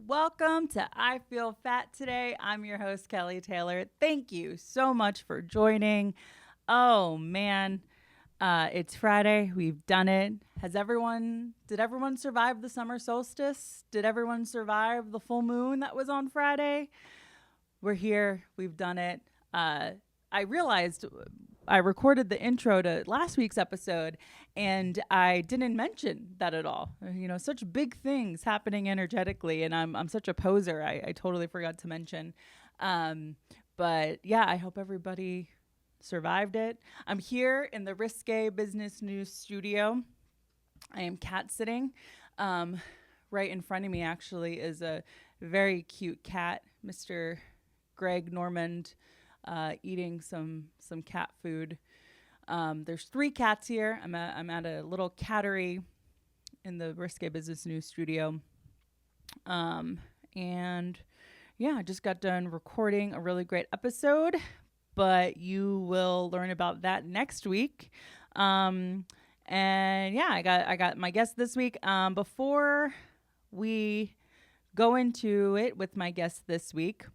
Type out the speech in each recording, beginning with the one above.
Welcome to I Feel Fat Today. I'm your host, Kelly Taylor. Thank you so much for joining. Oh, man. It's Friday. We've done it. Did everyone survive the summer solstice? Did everyone survive the full moon that was on Friday? We're here. We've done it. I realized I recorded the intro to last week's episode and I didn't mention that at all. You know, such big things happening energetically, and I'm such a poser. I totally forgot to mention. But yeah, I hope everybody survived it. I'm here in the Risque Business News studio. I am cat sitting. Right in front of me actually is a very cute cat, Mr. Greg Normand, eating some cat food. There's 3 cats here. I'm at a little cattery in the Risque Business News studio. And yeah, I just got done recording a really great episode, but you will learn about that next week. And yeah, I got my guest this week. Before we go into it with my guest this week,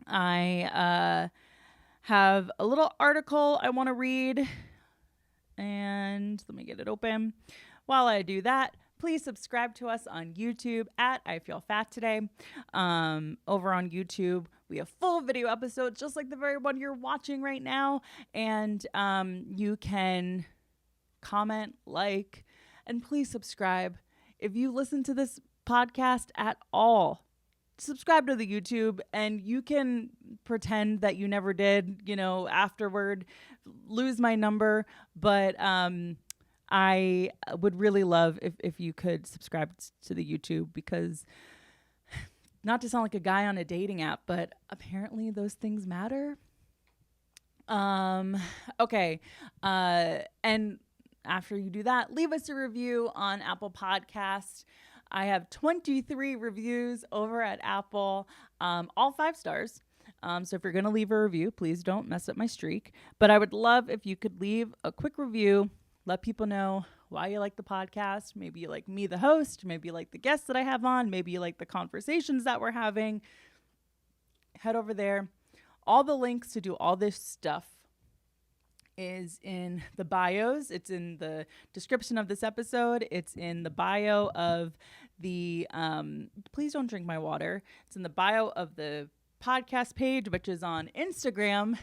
I have a little article I want to read, and let me get it open. While I do that, please subscribe to us on YouTube at I Feel Fat Today. Over on YouTube, we have full video episodes just like the very one you're watching right now, and you can comment, like, and please subscribe. If you listen to this podcast at all, subscribe to the YouTube, and you can pretend that you never did, afterward, lose my number. But I would really love if you could subscribe to the YouTube, because not to sound like a guy on a dating app, but apparently those things matter. Okay. And after you do that, leave us a review on Apple Podcasts. I have 23 reviews over at Apple, all 5 stars. So if you're going to leave a review, please don't mess up my streak. But I would love if you could leave a quick review, let people know why you like the podcast. Maybe you like me, the host. Maybe you like the guests that I have on. Maybe you like the conversations that we're having. Head over there. All the links to do all this stuff is in the bios. It's in the description of this episode. It's in the bio of the please don't drink my water. It's in the bio of the podcast page, which is on Instagram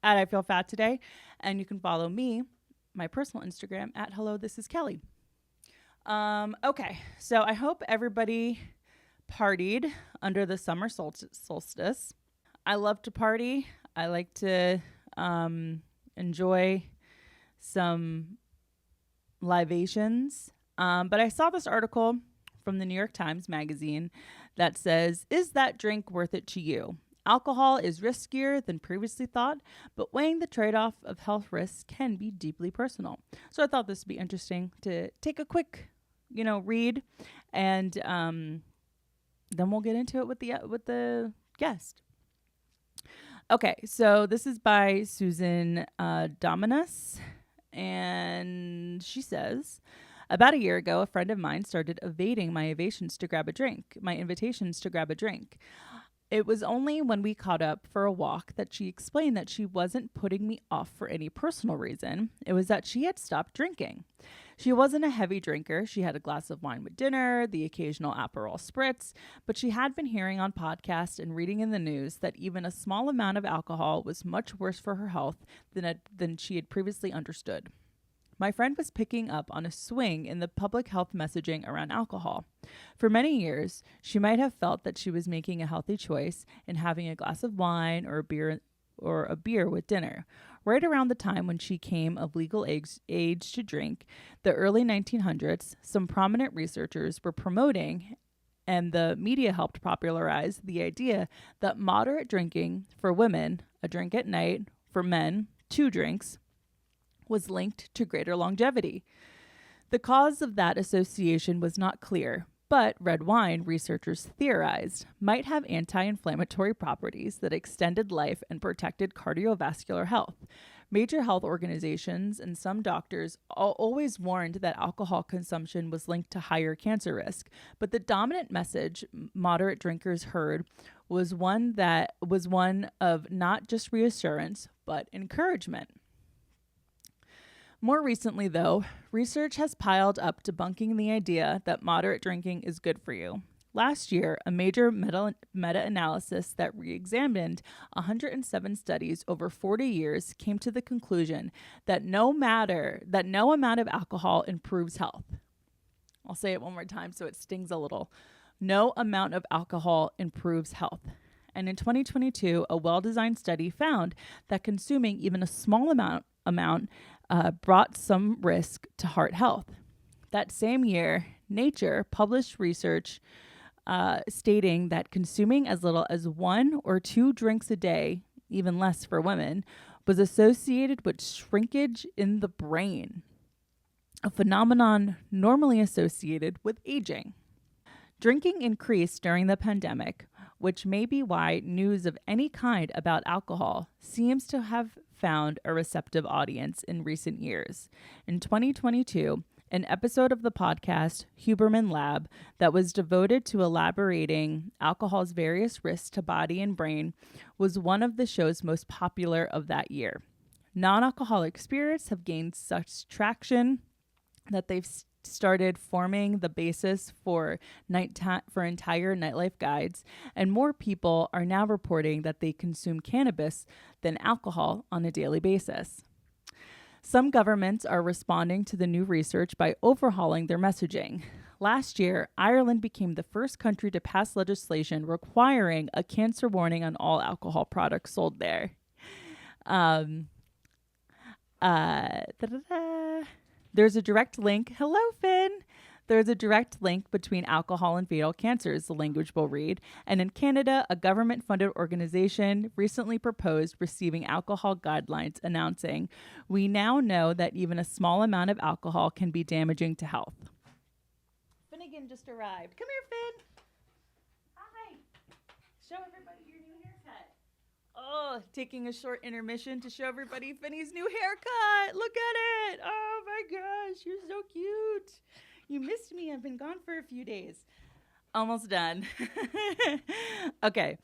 at I Feel Fat Today. And you can follow me, my personal Instagram, at Hello This Is Kelly. Okay, so I hope everybody partied under the summer solstice. I love to party. I like to enjoy some libations. But I saw this article from the New York Times Magazine that says, "Is that drink worth it to you? Alcohol is riskier than previously thought, but weighing the trade-off of health risks can be deeply personal." So I thought this would be interesting to take a quick, read, and then we'll get into it with the guest. Okay, so this is by Susan Dominus, and she says, "About a year ago, a friend of mine started evading my invitations to grab a drink. It was only when we caught up for a walk that she explained that she wasn't putting me off for any personal reason. It was that she had stopped drinking. She wasn't a heavy drinker. She had a glass of wine with dinner, the occasional Aperol spritz, but she had been hearing on podcasts and reading in the news that even a small amount of alcohol was much worse for her health than she had previously understood. My friend was picking up on a swing in the public health messaging around alcohol. For many years, she might have felt that she was making a healthy choice in having a glass of wine or a beer with dinner. Right around the time when she came of legal age to drink, the early 1900s, some prominent researchers were promoting, and the media helped popularize, the idea that moderate drinking for women, a drink at night, for men, 2 drinks, was linked to greater longevity. The cause of that association was not clear, but red wine, researchers theorized, might have anti-inflammatory properties that extended life and protected cardiovascular health. Major health organizations and some doctors always warned that alcohol consumption was linked to higher cancer risk, but the dominant message moderate drinkers heard was one of not just reassurance, but encouragement. More recently, though, research has piled up debunking the idea that moderate drinking is good for you. Last year, a major meta-analysis that re-examined 107 studies over 40 years came to the conclusion that no amount of alcohol improves health. I'll say it one more time so it stings a little. No amount of alcohol improves health. And in 2022, a well-designed study found that consuming even a small amount brought some risk to heart health. That same year, Nature published research stating that consuming as little as 1 or 2 drinks a day, even less for women, was associated with shrinkage in the brain, a phenomenon normally associated with aging. Drinking increased during the pandemic, which may be why news of any kind about alcohol seems to have found a receptive audience in recent years. In 2022, an episode of the podcast Huberman Lab that was devoted to elaborating alcohol's various risks to body and brain was one of the show's most popular of that year. Non-alcoholic spirits have gained such traction that they've started forming the basis for entire nightlife guides, and more people are now reporting that they consume cannabis than alcohol on a daily basis. Some governments are responding to the new research by overhauling their messaging. Last year, Ireland became the first country to pass legislation requiring a cancer warning on all alcohol products sold there. There's a direct link. Hello, Finn. There's a direct link between alcohol and fatal cancers, the language will read. And in Canada, a government-funded organization recently proposed receiving alcohol guidelines announcing, "We now know that even a small amount of alcohol can be damaging to health." Finnegan just arrived. Come here, Finn. Hi. Show everybody your new haircut. Oh, taking a short intermission to show everybody Finny's new haircut. Look at it. Oh my gosh, you're so cute. You missed me. I've been gone for a few days. Almost done. Okay.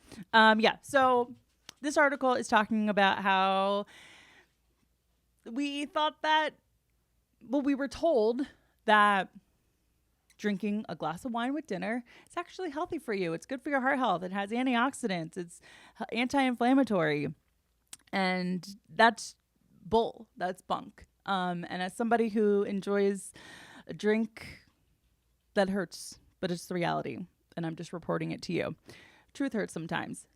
So this article is talking about how we were told that drinking a glass of wine with dinner is actually healthy for you. It's good for your heart health. It has antioxidants. It's anti-inflammatory. And that's bull. That's bunk. And as somebody who enjoys a drink, that hurts, but it's the reality. And I'm just reporting it to you. Truth hurts sometimes.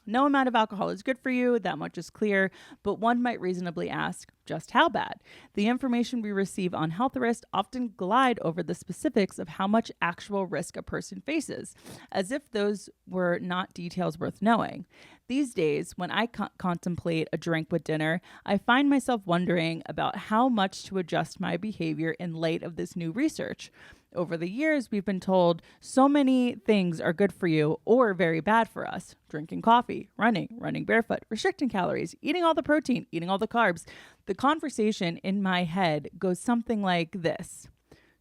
No amount of alcohol is good for you. That much is clear. But one might reasonably ask, just how bad? The information we receive on health risks often glide over the specifics of how much actual risk a person faces, as if those were not details worth knowing. These days, when I contemplate a drink with dinner, I find myself wondering about how much to adjust my behavior in light of this new research. Over the years, we've been told so many things are good for you or very bad for us. Drinking coffee, running barefoot, restricting calories, eating all the protein, eating all the carbs. The conversation in my head goes something like this.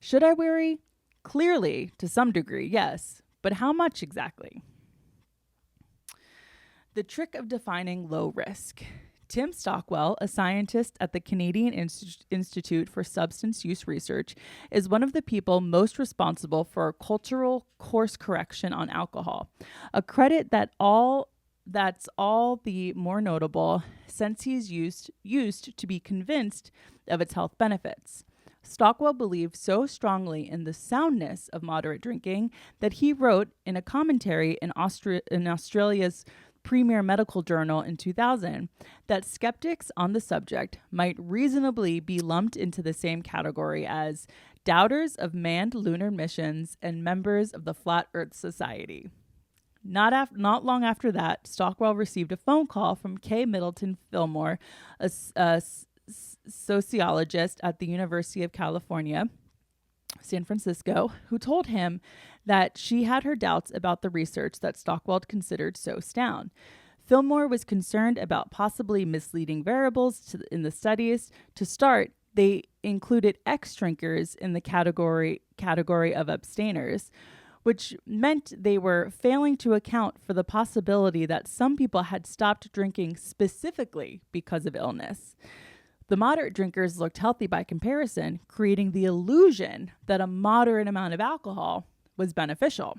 Should I worry? Clearly, to some degree, yes. But how much exactly? The trick of defining low risk. Tim Stockwell, a scientist at the Canadian Institute for Substance Use Research, is one of the people most responsible for a cultural course correction on alcohol, a credit that's all the more notable since he's used to be convinced of its health benefits. Stockwell believed so strongly in the soundness of moderate drinking that he wrote in a commentary in Australia's premier medical journal in 2000 that skeptics on the subject might reasonably be lumped into the same category as doubters of manned lunar missions and members of the Flat Earth Society. Not long after that, Stockwell received a phone call from Kay Middleton Fillmore, a sociologist at the University of California, San Francisco, who told him that she had her doubts about the research that Stockwell considered so sound. Fillmore was concerned about possibly misleading variables in the studies. To start, they included ex-drinkers in the category of abstainers, which meant they were failing to account for the possibility that some people had stopped drinking specifically because of illness. The moderate drinkers looked healthy by comparison, creating the illusion that a moderate amount of alcohol was beneficial.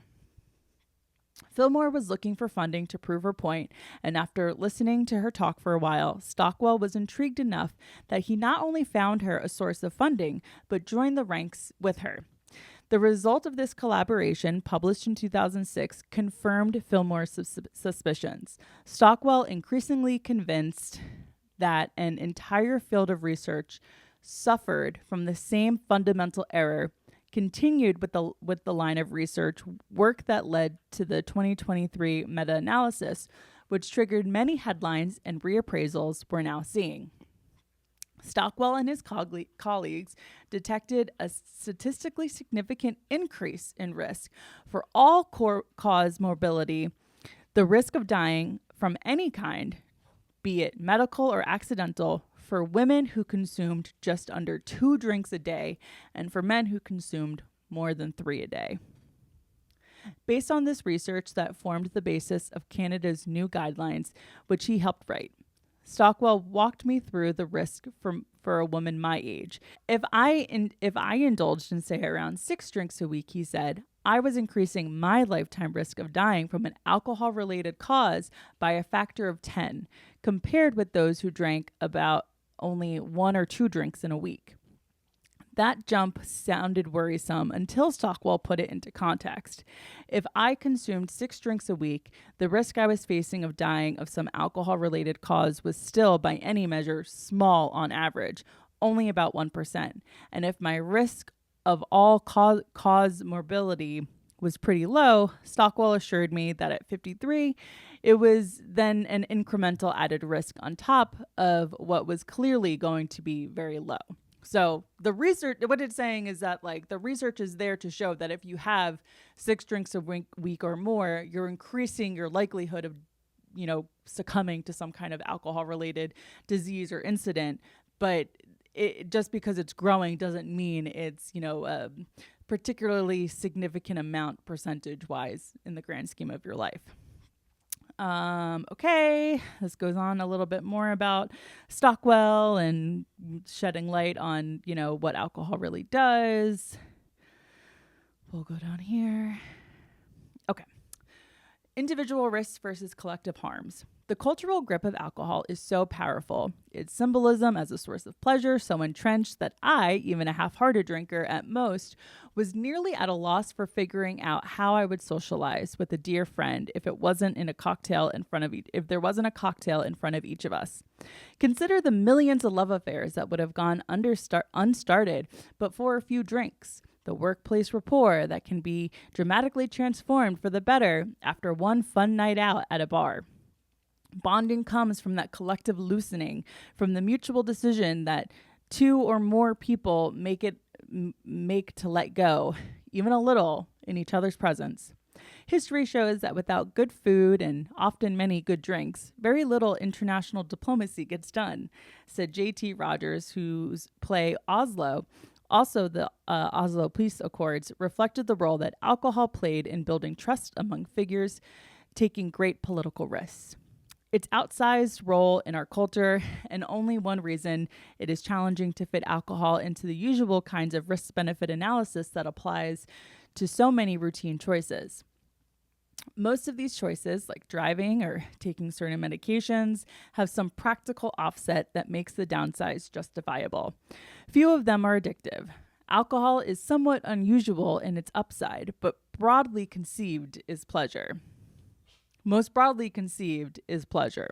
Fillmore was looking for funding to prove her point, and after listening to her talk for a while, Stockwell was intrigued enough that he not only found her a source of funding, but joined the ranks with her. The result of this collaboration, published in 2006, confirmed Fillmore's suspicions. Stockwell, increasingly convinced that an entire field of research suffered from the same fundamental error, continued with the line of research work that led to the 2023 meta-analysis, which triggered many headlines and reappraisals we're now seeing. Stockwell and his colleagues detected a statistically significant increase in risk for all cause morbidity, the risk of dying from any kind, be it medical or accidental, for women who consumed just under 2 drinks a day and for men who consumed more than 3 a day. Based on this research that formed the basis of Canada's new guidelines, which he helped write, Stockwell walked me through the risk for a woman my age. If I indulged in, say, around 6 drinks a week, he said, I was increasing my lifetime risk of dying from an alcohol-related cause by a factor of 10, compared with those who drank about only 1 or 2 drinks in a week. That jump sounded worrisome until Stockwell put it into context. If I consumed 6 drinks a week, the risk I was facing of dying of some alcohol-related cause was still, by any measure, small on average, only about 1%. And if my risk of all cause morbidity was pretty low, Stockwell assured me that at 53, it was then an incremental added risk on top of what was clearly going to be very low. So the research, what it's saying is that like the research is there to show that if you have 6 drinks a week or more, you're increasing your likelihood of, succumbing to some kind of alcohol related disease or incident. But it, just because it's growing doesn't mean it's, a particularly significant amount percentage wise in the grand scheme of your life. Okay, this goes on a little bit more about Stockwell and shedding light on, what alcohol really does. We'll go down here. Okay. Individual risks versus collective harms. The cultural grip of alcohol is so powerful. Its symbolism as a source of pleasure so entrenched that I, even a half-hearted drinker at most, was nearly at a loss for figuring out how I would socialize with a dear friend if there wasn't a cocktail in front of each of us. Consider the millions of love affairs that would have gone unstarted but for a few drinks. The workplace rapport that can be dramatically transformed for the better after one fun night out at a bar. Bonding comes from that collective loosening, from the mutual decision that 2 or more people make to let go, even a little, in each other's presence. History shows that without good food and often many good drinks, very little international diplomacy gets done, said J.T. Rogers, whose play Oslo, also the Oslo Peace Accords, reflected the role that alcohol played in building trust among figures taking great political risks. Its outsized role in our culture, and only one reason it is challenging to fit alcohol into the usual kinds of risk-benefit analysis that applies to so many routine choices. Most of these choices, like driving or taking certain medications, have some practical offset that makes the downsides justifiable. Few of them are addictive. Alcohol is somewhat unusual in its upside, but broadly conceived is pleasure. Most broadly conceived is pleasure.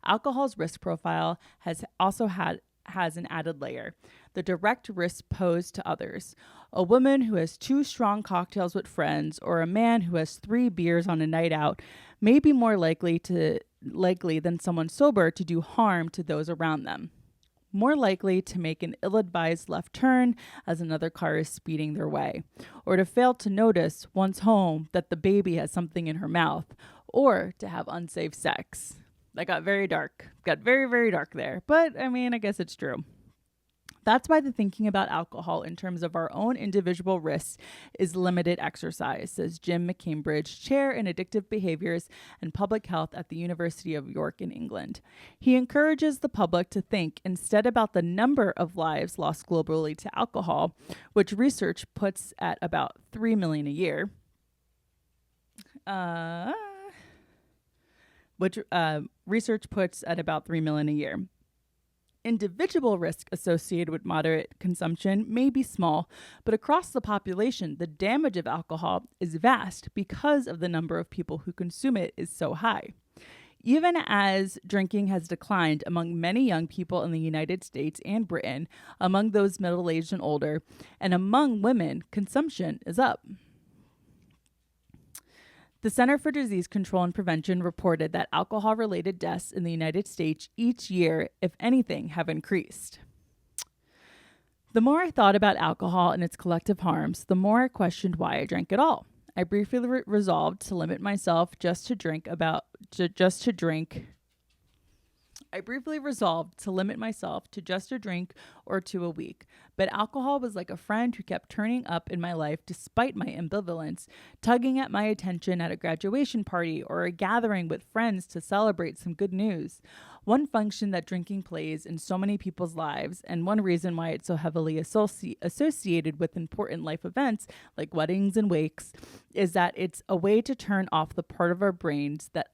Alcohol's risk profile has an added layer, the direct risk posed to others. A woman who has 2 strong cocktails with friends or a man who has 3 beers on a night out may be more likely than someone sober to do harm to those around them. More likely to make an ill-advised left turn as another car is speeding their way, or to fail to notice once home that the baby has something in her mouth, or to have unsafe sex. That got very dark. Got very, very dark there. But I mean, I guess it's true. That's why the thinking about alcohol in terms of our own individual risks is limited exercise, says Jim McCambridge, chair in addictive behaviors and public health at the University of York in England. He encourages the public to think instead about the number of lives lost globally to alcohol, which research puts at about 3 million a year. Research puts at about 3 million a year. Individual risk associated with moderate consumption may be small, but across the population, the damage of alcohol is vast because of the number of people who consume it is so high. Even as drinking has declined among many young people in the United States and Britain, among those middle-aged and older, and among women, consumption is up. The Center for Disease Control and Prevention reported that alcohol-related deaths in the United States each year, if anything, have increased. The more I thought about alcohol and its collective harms, the more I questioned why I drank at all. I briefly resolved to limit myself to just a drink or two a week, but alcohol was like a friend who kept turning up in my life despite my ambivalence, tugging at my attention at a graduation party or a gathering with friends to celebrate some good news. One function that drinking plays in so many people's lives, and one reason why it's so heavily associated with important life events like weddings and wakes, is that it's a way to turn off the part of our brains that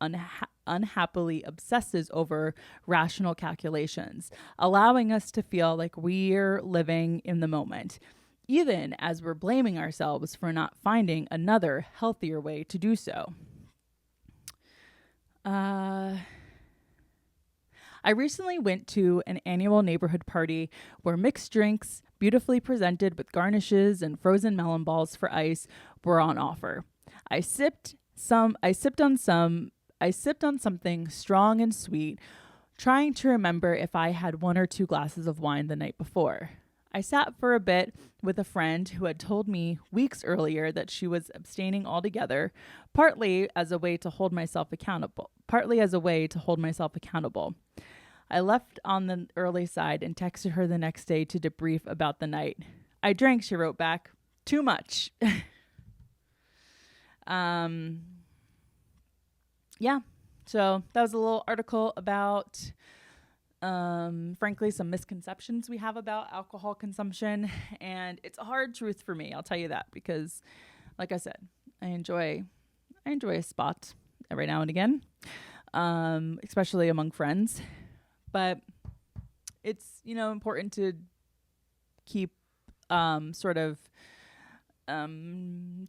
unhappily obsesses over rational calculations, allowing us to feel like we're living in the moment, even as we're blaming ourselves for not finding another healthier way to do so. I recently went to an annual neighborhood party where mixed drinks, beautifully presented with garnishes and frozen melon balls for ice, were on offer. I sipped on something strong and sweet, trying to remember if I had 1 or 2 glasses of wine the night before. I sat for a bit with a friend who had told me weeks earlier that she was abstaining altogether, partly as a way to hold myself accountable. I left on the early side and texted her the next day to debrief about the night. I drank, she wrote back. Too much. Yeah. So that was a little article about, frankly, some misconceptions we have about alcohol consumption. And it's a hard truth for me. I'll tell you that because, like I said, I enjoy a spot every now and again, especially among friends. But it's, important to keep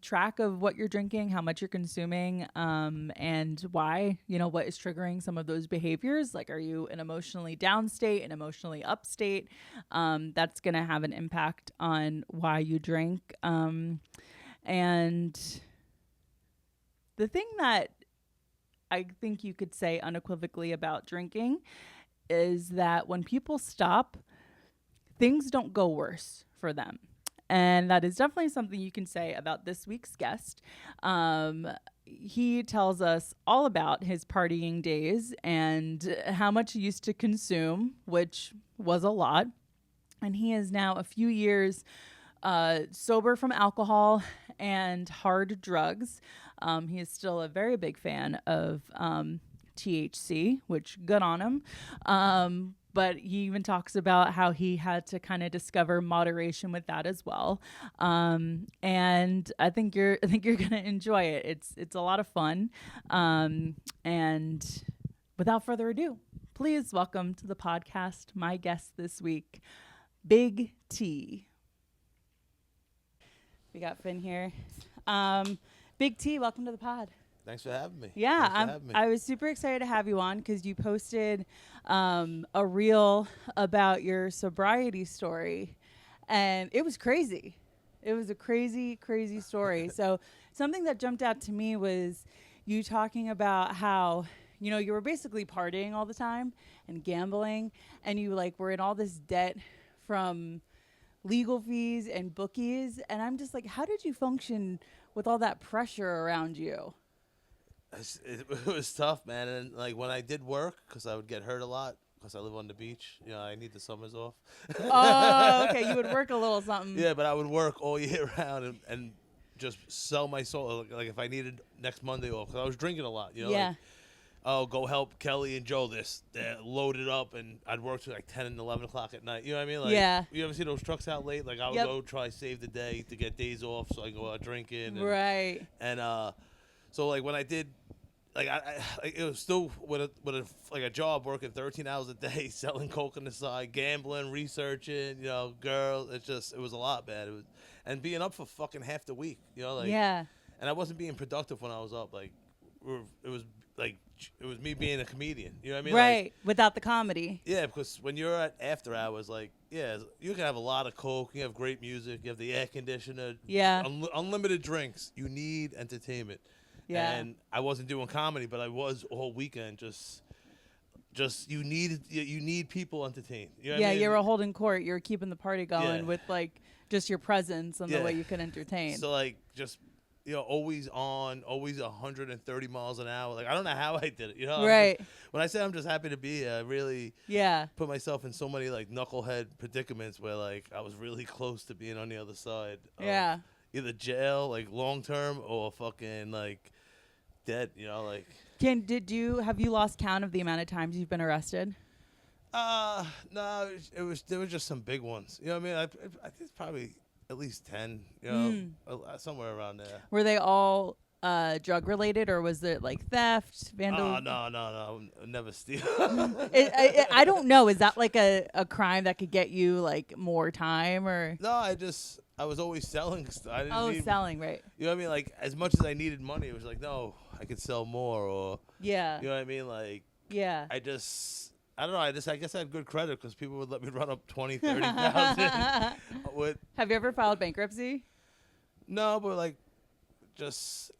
track of what you're drinking, how much you're consuming, and why, what is triggering some of those behaviors. Like, are you an emotionally down state, an emotionally up state? That's going to have an impact on why you drink. And the thing that I think you could say unequivocally about drinking is that when people stop, things don't go worse for them. And that is definitely something you can say about this week's guest. He tells us all about his partying days and how much he used to consume, which was a lot. And he is now a few years sober from alcohol and hard drugs. He is still a very big fan of THC, which good on him. But he even talks about how he had to kind of discover moderation with that as well. And I think you're gonna enjoy it. It's a lot of fun. And without further ado, please welcome to the podcast my guest this week, Big T. We got Finn here. Big T, welcome to the pod. Thanks for having me. Yeah, I was super excited to have you on because you posted a reel about your sobriety story, and it was crazy. It was a crazy, crazy story. So something that jumped out to me was you talking about how, you were basically partying all the time and gambling, and you were in all this debt from legal fees and bookies. And I'm just like, how did you function with all that pressure around you? it was tough, man. And like when I did work, because I would get hurt a lot, because I live on the beach. You know, I need the summers off. Oh, okay. You would work a little something. Yeah, but I would work all year round and just sell my soul. Like if I needed next Monday off, because I was drinking a lot. You know, Yeah. like, oh, go help Kelly and Joe this. They're loaded up, and I'd work till like 10 and 11 o'clock at night. You know what I mean? Like, Yeah. You ever see those trucks out late? Like, I would Yep. go try save the day to get days off so I can go out drinking. And, Right. And so, like, when I did, like, it was still with a job working 13 hours a day, selling coke on the side, gambling, researching, you know, girls. It was a lot, man. It was, and being up for fucking half the week, you know, like. Yeah. And I wasn't being productive when I was up. Like, it was me being a comedian. You know what I mean? Right. Like, Without the comedy. yeah, because when you're at after hours, like, yeah, you can have a lot of coke. You have great music. You have the air conditioner. Yeah. Unlimited drinks. You need entertainment. Yeah. And I wasn't doing comedy, but I was all weekend. Just you need people entertained. You know what I mean? You were holding court. You were keeping the party going Yeah. with like just your presence and the Yeah. way you could entertain. So like just. You know, always on, always 130 miles an hour. Like, I don't know how I did it. You know, Right. When I say I'm just happy to be here, I really Yeah. put myself in so many like knucklehead predicaments where like I was really close to being on the other side. Of Yeah. Either jail, like long term, or fucking like dead. You know, like. Have you lost count of the amount of times you've been arrested? No, there were just some big ones. You know what I mean? I think it's probably at least 10. You know, somewhere around there. Were they all drug related, or was it like theft, vandalism? No, never steal. I don't know. Is that like a crime that could get you like more time or? No, I was always selling stuff. I didn't need, Selling, right? You know what I mean? Like, as much as I needed money, it was like, no, I could sell more, or Yeah. you know what I mean? Like, Yeah. I don't know. I guess I had good credit because people would let me run up 20, 30,000. Have you ever filed bankruptcy? No, but like,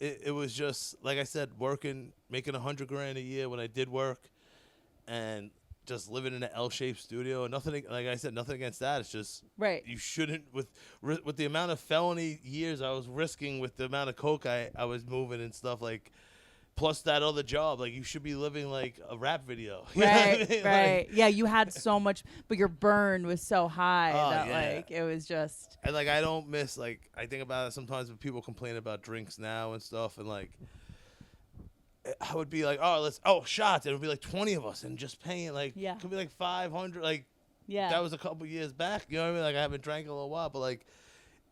it was just like I said, working, making $100,000 a year when I did work, and just living in an L-shaped studio. And nothing, like I said, nothing against that. It's just Right. You shouldn't with the amount of felony years I was risking, with the amount of coke I was moving and stuff, like. Plus that other job, like you should be living like a rap video. You know what I mean? Right. Like, Yeah, you had so much, but your burn was so high that yeah. like it was just. and like I don't miss, like I think about it sometimes when people complain about drinks now and stuff, and like I would be like, shots. And it would be like 20 of us and just paying like could be like 500. Like that was a couple years back. You know what I mean? Like I haven't drank in a little while, but like.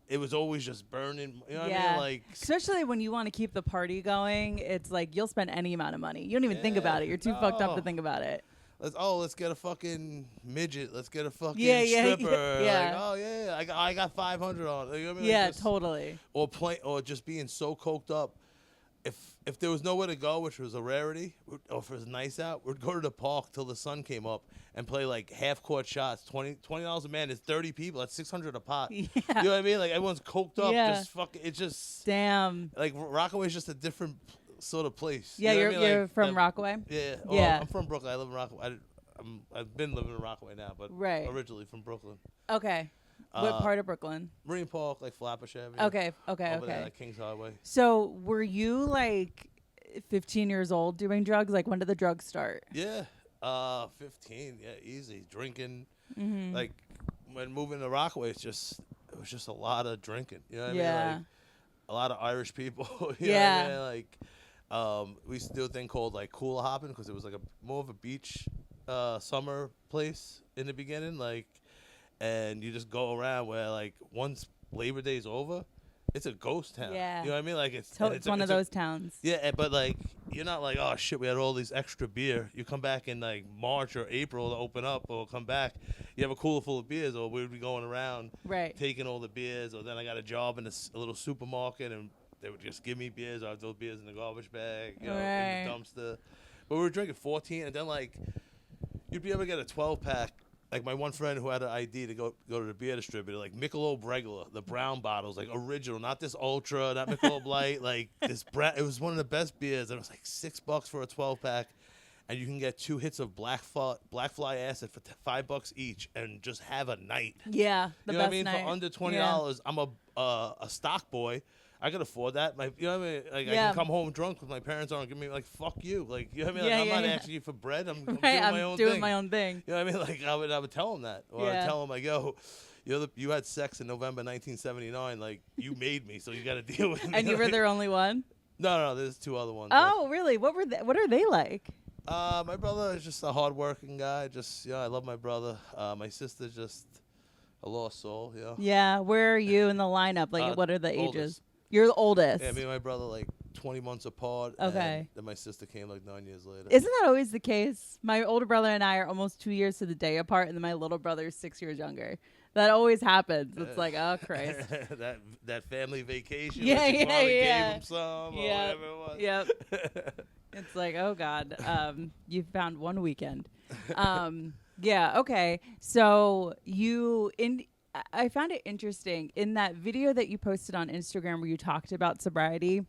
It was always just burning. You know what I mean? Like, especially when you want to keep the party going, it's like you'll spend any amount of money. You don't even think about it. You're too fucked up to think about it. Let's get a fucking midget. Let's get a fucking Yeah. stripper. Like, oh yeah, I got 500 on. You know what I mean? Yeah, like totally. Or just being so coked up. If there was nowhere to go, which was a rarity, or if it was nice out, we'd go to the park till the sun came up and play like half-court shots. $20 a man is 30 people. That's $600 a pot. Yeah. You know what I mean? Like everyone's coked up. Yeah. Just fucking. It's just Damn. like Rockaway's just a different sort of place. Yeah, you know what I mean? you're Like, from Rockaway. Yeah. Yeah. I'm from Brooklyn. I live in Rockaway. I've been living in Rockaway now, but originally from Brooklyn. Okay. What part of Brooklyn? Marine Park, like Flatbush Avenue. Okay. Over there, like Kings Highway. So were you like 15 years old doing drugs? Like when did the drugs start? Yeah. 15. Yeah, easy. Drinking. Mm-hmm. Like when moving to Rockaway, it was just a lot of drinking. You know what I mean? Like a lot of Irish people. you know what I mean? Like we used to do a thing called like Cool Hopping, because it was like more of a beach summer place in the beginning. Like, and you just go around where like once Labor Day's over, it's a ghost town. Yeah. You know what I mean? Like it's one of those towns. Yeah, but like you're not like, oh shit, we had all these extra beer. You come back in like March or April to open up, or come back, you have a cooler full of beers, or we'd be going around taking all the beers, or then I got a job in a little supermarket and they would just give me beers. I would throw beers in the garbage bag, you know, in the dumpster. But we were drinking 14, and then like you'd be able to get a 12-pack. Like my one friend who had an ID to go to the beer distributor, like Michelob Regular, the brown bottles, like original, not this Ultra, not Michelob Light, like this it was one of the best beers, and it was like $6 for a 12-pack, and you can get 2 hits of Black Fly acid for $5 each, and just have a night. Yeah, you know what I mean? For under $20, I'm a stock boy. I could afford that. You know what I mean? Like, I can come home drunk because my parents aren't giving me, like, fuck you. Like, you know what I mean? Like, I'm not asking you for bread. I'm doing my own thing. My own thing. You know what I mean? Like, I would tell them that. Or I'd tell them, like, yo, you had sex in November 1979. Like, you made me, so you got to deal with me. And you were their only one? No, there's 2 other ones. Oh, really? What are they like? My brother is just a hardworking guy. I love my brother. My sister's just a lost soul, you know? Yeah. Where are you in the lineup? Like, what are the ages? Oldest. You're the oldest. Yeah, me and my brother, like, 20 months apart. Okay. And then my sister came, like, 9 years later. Isn't that always the case? My older brother and I are almost 2 years to the day apart, and then my little brother is 6 years younger. That always happens. It's like, oh, Christ. that family vacation. Yeah. Gave him some or whatever it was. Yep. It's like, oh, God. You found one weekend. Yeah, okay. So I found it interesting in that video that you posted on Instagram where you talked about sobriety.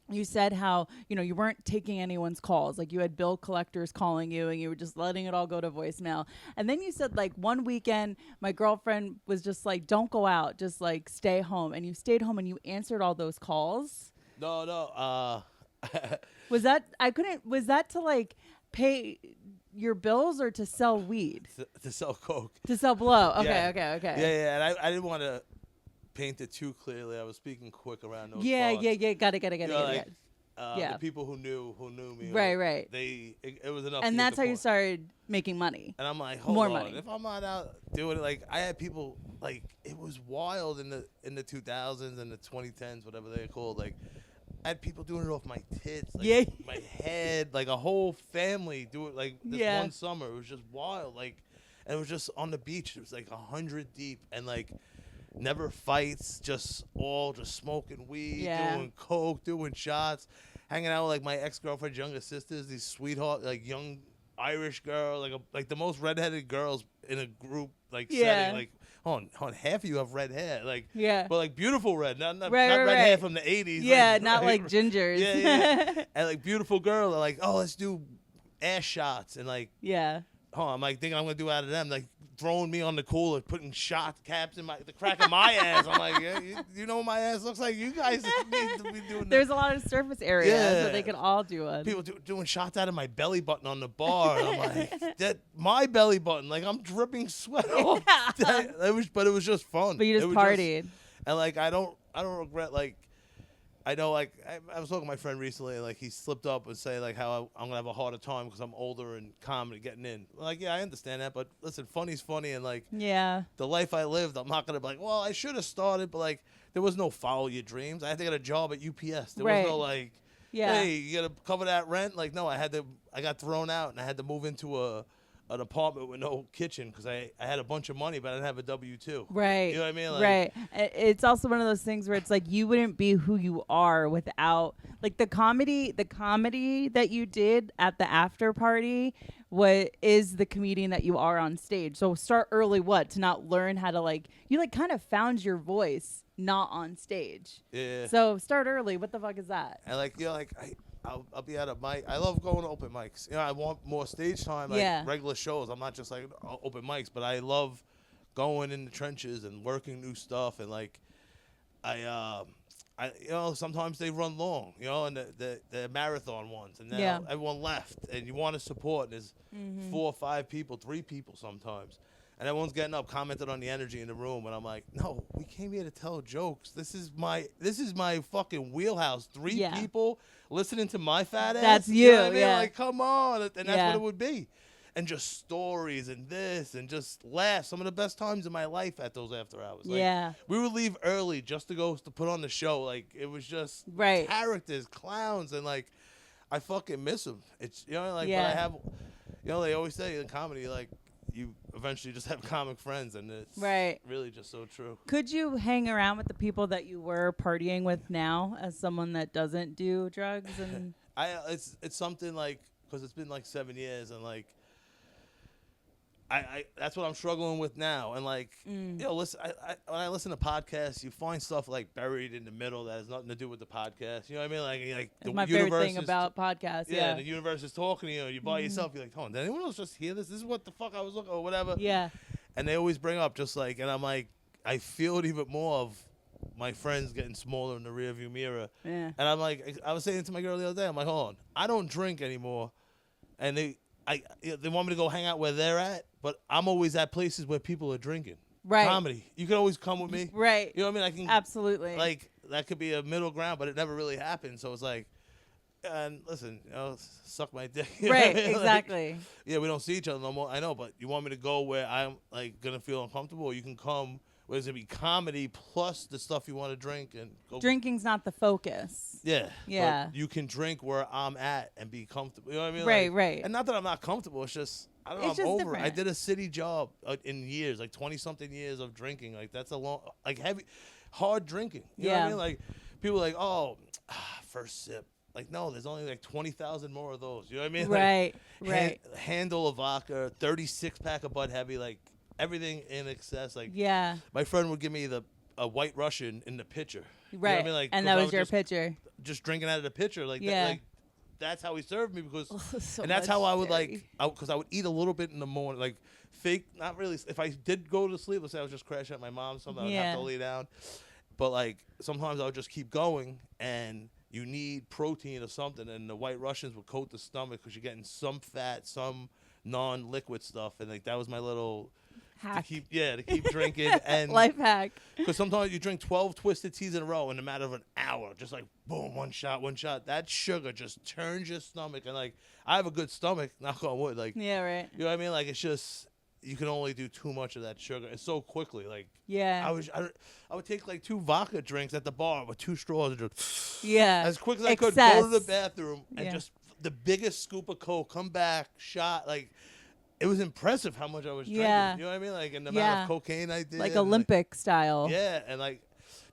You said how, you weren't taking anyone's calls. Like, you had bill collectors calling you and you were just letting it all go to voicemail. And then you said, like, one weekend, my girlfriend was just like, don't go out, just like stay home. And you stayed home and you answered all those calls. No. Was that to like pay your bills or to sell weed? To sell coke. To sell blow. Okay. Yeah. And I didn't want to paint it too clearly. I was speaking quick around those. Yeah. Got it. The people who knew me. Right. It was enough. And that's how you started making money. And I'm like, hold on. Money. If I'm not out doing it, like I had people, like it was wild in the 2000s and the 2010s, whatever they're called. Like I had people doing it off my tits, like my head, like a whole family do it. Like this one summer, it was just wild. Like, and it was just on the beach. It was like 100 deep, and like never fights, just smoking weed, doing coke, doing shots, hanging out with like my ex-girlfriend's younger sisters, these sweetheart, like young Irish girl, like the most redheaded girls in a group, like setting, like. On half of you have red hair, like but like beautiful red, not red hair from the 80s. Yeah, like, not like gingers. Yeah. And like beautiful girl, like let's do ass shots and like I'm like thinking I'm gonna do out of them, like throwing me on the cooler, putting shot caps in the crack of my ass. I'm like, you know what my ass looks like? You guys need to be doing that. There's a lot of surface areas that they can all do it. People doing shots out of my belly button on the bar. And I'm like, that my belly button, like I'm dripping sweat off. But it was just fun. But you just partied. And like I don't regret, like I know, like I was talking to my friend recently, like he slipped up and say like how I'm gonna have a harder time because I'm older and comedy getting in. Like I understand that, but listen, funny's funny, and like the life I lived, I'm not gonna be like, well, I should have started, but like there was no follow your dreams. I had to get a job at UPS. There was no like, hey, you gotta cover that rent. Like no, I got thrown out and I had to move into an apartment with no kitchen because I had a bunch of money, but I didn't have a W-2. Right. You know what I mean? Like, right. It's also one of those things where it's like you wouldn't be who you are without like the comedy that you did at the after party. What is the comedian that you are on stage? So start early. To not learn how to like you like kind of found your voice not on stage. Yeah. So start early. What the fuck is that? And like I'll be at a mic. I love going to open mics. I want more stage time, like regular shows. I'm not just like open mics, but I love going in the trenches and working new stuff. And like, I sometimes they run long, and the marathon ones, and now everyone left, and you want to support. And there's 4 or 5 people, 3 people sometimes. And everyone's getting up, commented on the energy in the room, and I'm like, no, we came here to tell jokes. This is my fucking wheelhouse. 3 people listening to my fat ass. That's you. Know what I mean? Like, come on, and that's what it would be. And just stories and this and just laughs. Some of the best times in my life at those after hours. Like, we would leave early just to go to put on the show. Like it was just characters, clowns, and like I fucking miss them. It's but I have, they always say in comedy like. You eventually just have comic friends, and it's really just so true. Could you hang around with the people that you were partying with now as someone that doesn't do drugs? And it's something like, because it's been like 7 years, and like I that's what I'm struggling with now. And like listen, when I listen to podcasts, you find stuff like buried in the middle that has nothing to do with the podcast. You know what I mean? Like the my favorite thing about podcasts. Yeah, the universe is talking to you. You by yourself. You're like, hold on, did anyone else just hear this? This is what the fuck I was looking or whatever. Yeah. And they always bring up just like, and I'm like, I feel it even more of my friends getting smaller in the rearview mirror. Yeah. And I'm like, I was saying to my girl the other day, I'm like, hold on, I don't drink anymore, and they want me to go hang out where they're at, but I'm always at places where people are drinking. Right. Comedy. You can always come with me. Right. You know what I mean? I can absolutely. Like that could be a middle ground, but it never really happened. So it's like, and listen, suck my dick. Right. Like, exactly. yeah, we don't see each other no more. I know, but you want me to go where I'm like gonna feel uncomfortable? Or you can come where it's gonna be comedy plus the stuff you want to drink and go. Drinking's not the focus. Yeah. Yeah. But you can drink where I'm at and be comfortable. You know what I mean? Right. Like, right. And not that I'm not comfortable. It's just. I don't know. It's I'm just over different. it. I did a city job in years, like 20-something years of drinking. Like that's a long, like heavy, hard drinking. You know what I mean? Like people are like, oh, first sip. Like no, there's only like 20,000 more of those. You know what I mean? Right. Like, right. Handle of vodka, 36-pack of Bud Heavy, like everything in excess. Like yeah. My friend would give me a White Russian in the pitcher. Right. You know what I mean? Like, and that was your pitcher. Just drinking out of the pitcher, like yeah. that, like, that's how he served me because, so and that's how I would dairy. because I would eat a little bit in the morning, like fake, not really. If I did go to sleep, let's say I was just crashing at my mom's, something I'd have to lay down. But like sometimes I would just keep going, and you need protein or something, and the White Russians would coat the stomach because you're getting some fat, some non-liquid stuff, and like that was my little. Hack. To keep drinking and life hack. Because sometimes you drink 12 twisted teas in a row in a matter of an hour, just like boom, one shot. That sugar just turns your stomach, and like I have a good stomach, knock on wood. Like yeah, right. You know what I mean? Like it's just you can only do too much of that sugar, and so quickly. Like yeah, I would take like 2 vodka drinks at the bar with 2 straws and just as quick as I could go to the bathroom and just the biggest scoop of Coke, come back, shot like. It was impressive how much I was drinking. Yeah. You know what I mean? Like, and the amount of cocaine I did. Like Olympic style. Yeah, and like,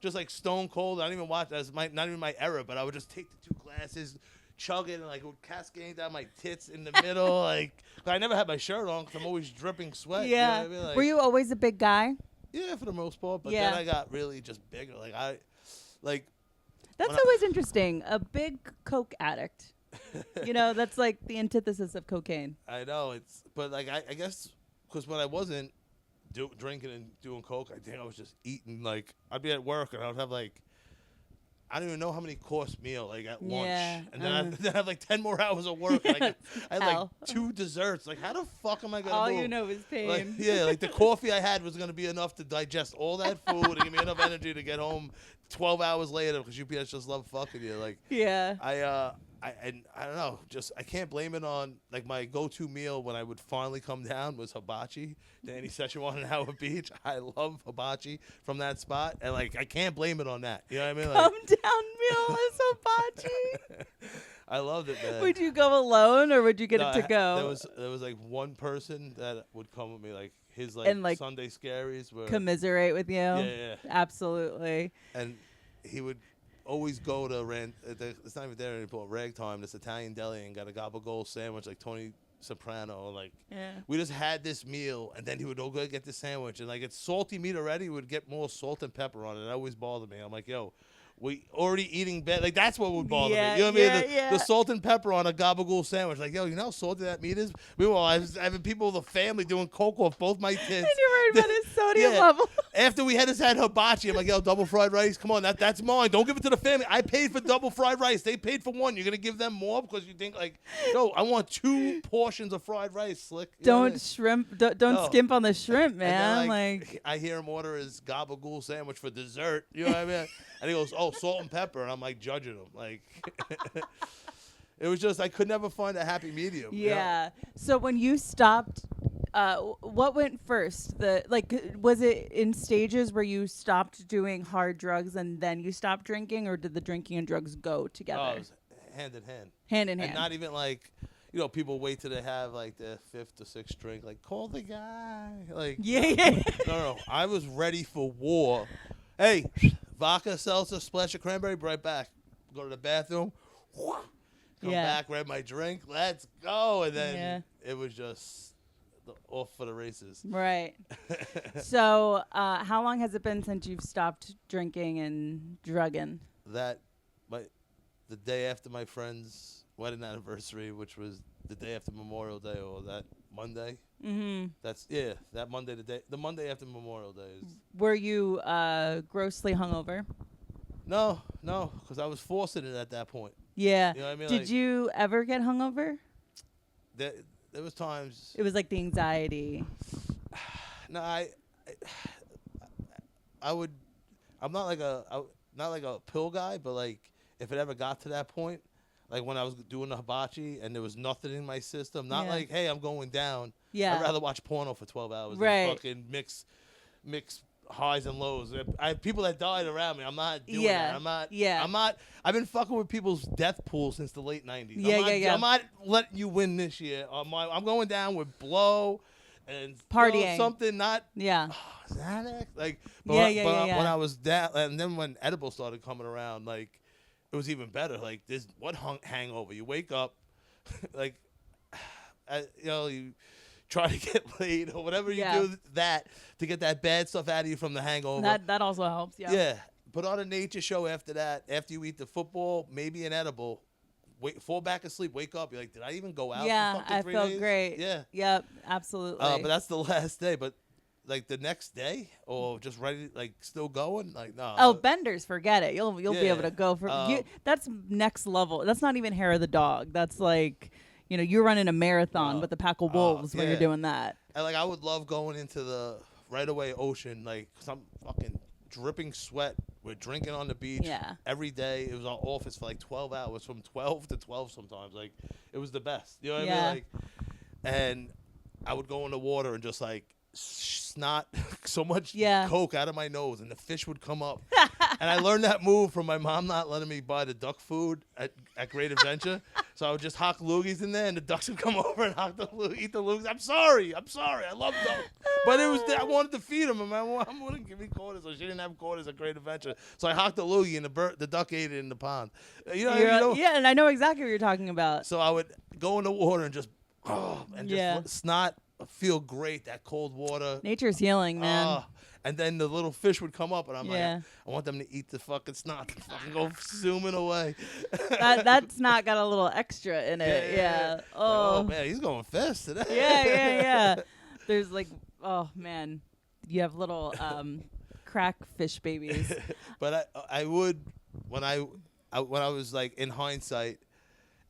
just like Stone Cold. I don't even watch. That's not even my era. But I would just take the 2 glasses, chug it, and like it would cascade down my tits in the middle. Like, I never had my shirt on because I'm always dripping sweat. Yeah. You know what I mean? Like, were you always a big guy? Yeah, for the most part. But then I got really just bigger. That's always interesting. A big Coke addict. You know, that's like the antithesis of cocaine. I know but like I guess because when I wasn't drinking and doing coke, I think I was just eating. Like I'd be at work and I would have like I don't even know how many course meal like at lunch, and then I'd have like 10 more hours of work. And I had like 2 desserts. Like how the fuck am I gonna? All move? you know is pain. Like, like the coffee I had was gonna be enough to digest all that food and give me enough energy to get home 12 hours later because UPS just love fucking you. Like I don't know, just I can't blame it on like my go-to meal when I would finally come down was hibachi, Danny Szechuan in Howard Beach. I love hibachi from that spot, and like I can't blame it on that. You know what I mean? Like, come down meal is hibachi. I loved it, man. Would you go alone or would you get it to go? There was like one person that would come with me, like his like Sunday scaries were commiserate with you. Yeah, absolutely. And he would always go to it's not even there anymore. Ragtime, this Italian deli, and got a gabagool sandwich like Tony Soprano. Like we just had this meal, and then he would go get the sandwich, and like it's salty meat already. He would get more salt and pepper on it. It always bothered me. I'm like, yo. We already eating bad. Like, that's what would bother me. You know what I mean? The salt and pepper on a gabagool sandwich. Like, yo, you know how salty that meat is? Meanwhile, I was having people with the family doing coke off both my kids. And you're worried about his sodium level. After we had hibachi, I'm like, yo, double fried rice. Come on, that's mine. Don't give it to the family. I paid for double fried rice. They paid for 1. You're going to give them more because you think, like, yo, I want 2 portions of fried rice, Slick. You don't skimp on the shrimp, man. And then, like, I hear him order his gabagool sandwich for dessert. You know what I mean? And he goes, oh, salt and pepper. And I'm like judging him. Like, it was just, I could never find a happy medium. Yeah. You know? So when you stopped, what went first? Was it in stages where you stopped doing hard drugs and then you stopped drinking, or did the drinking and drugs go together? Oh, it was hand in hand. Hand in hand. And not even like, you know, people wait till they have like their 5th or 6th drink. Like, call the guy. Like, yeah. No. I was ready for war. Hey, vodka, seltzer, splash of cranberry, right back. Go to the bathroom. Come back, grab my drink. Let's go. And then it was just off for the races. Right. So how long has it been since you've stopped drinking and drugging? The day after my friend's wedding anniversary, which was the day after Memorial Day, or that Monday. Mm-hmm. That Monday, the Monday after Memorial Day. Were you grossly hungover? No, because I was forcing it at that point. Yeah. You know what I mean? Did you ever get hungover? There was times. It was like the anxiety. No, I would. I'm not like a pill guy, but like if it ever got to that point, like when I was doing the hibachi and there was nothing in my system, not like, hey, I'm going down. Yeah. I'd rather watch porno for 12 hours than fucking mix highs and lows. I have people that died around me. I'm not doing that. I'm not. I've been fucking with people's death pool since the late 90s. I'm not letting you win this year. I'm going down with blow and partying. Something not. Yeah. Xanax. Like. But when I was down, and then when edibles started coming around, like it was even better. Like this, hangover? You wake up, like, you try to get laid or whatever you do to get that bad stuff out of you from the hangover. That also helps. Yeah. Yeah. Put on a nature show after that. After you eat the football, maybe an edible. Fall back asleep. Wake up. You're like, did I even go out? Yeah, for I 3 felt days? great. Yeah. Yep. Absolutely. But that's the last day. But like the next day, or just ready, like still going, like no. Oh, benders, forget it. You'll be able to go for. That's next level. That's not even hair of the dog. That's like, you're running a marathon with the pack of wolves when you're doing that. And like I would love going into the right away ocean, like some fucking dripping sweat. We're drinking on the beach every day. It was our office for like 12 hours, from 12 to 12 sometimes. Like it was the best. You know what I mean? Like, and I would go in the water and just like snot so much coke out of my nose, and the fish would come up. And I learned that move from my mom not letting me buy the duck food at Great Adventure. So I would just hock loogies in there, and the ducks would come over and eat the loogies. I'm sorry. I love duck. But I wanted to feed them, and my mom wouldn't give me quarters, so she didn't have quarters at Great Adventure. So I hocked the loogie, and the duck ate it in the pond. Yeah, and I know exactly what you're talking about. So I would go in the water and just snot. Feel great, that cold water. Nature's healing, man. And then the little fish would come up, and I'm like, I want them to eat the fucking snot and fucking go zooming away. that snot got a little extra in it. Yeah. Oh man, he's going fast today. Yeah. There's like, oh man, you have little crack fish babies. But I would when I was like in hindsight.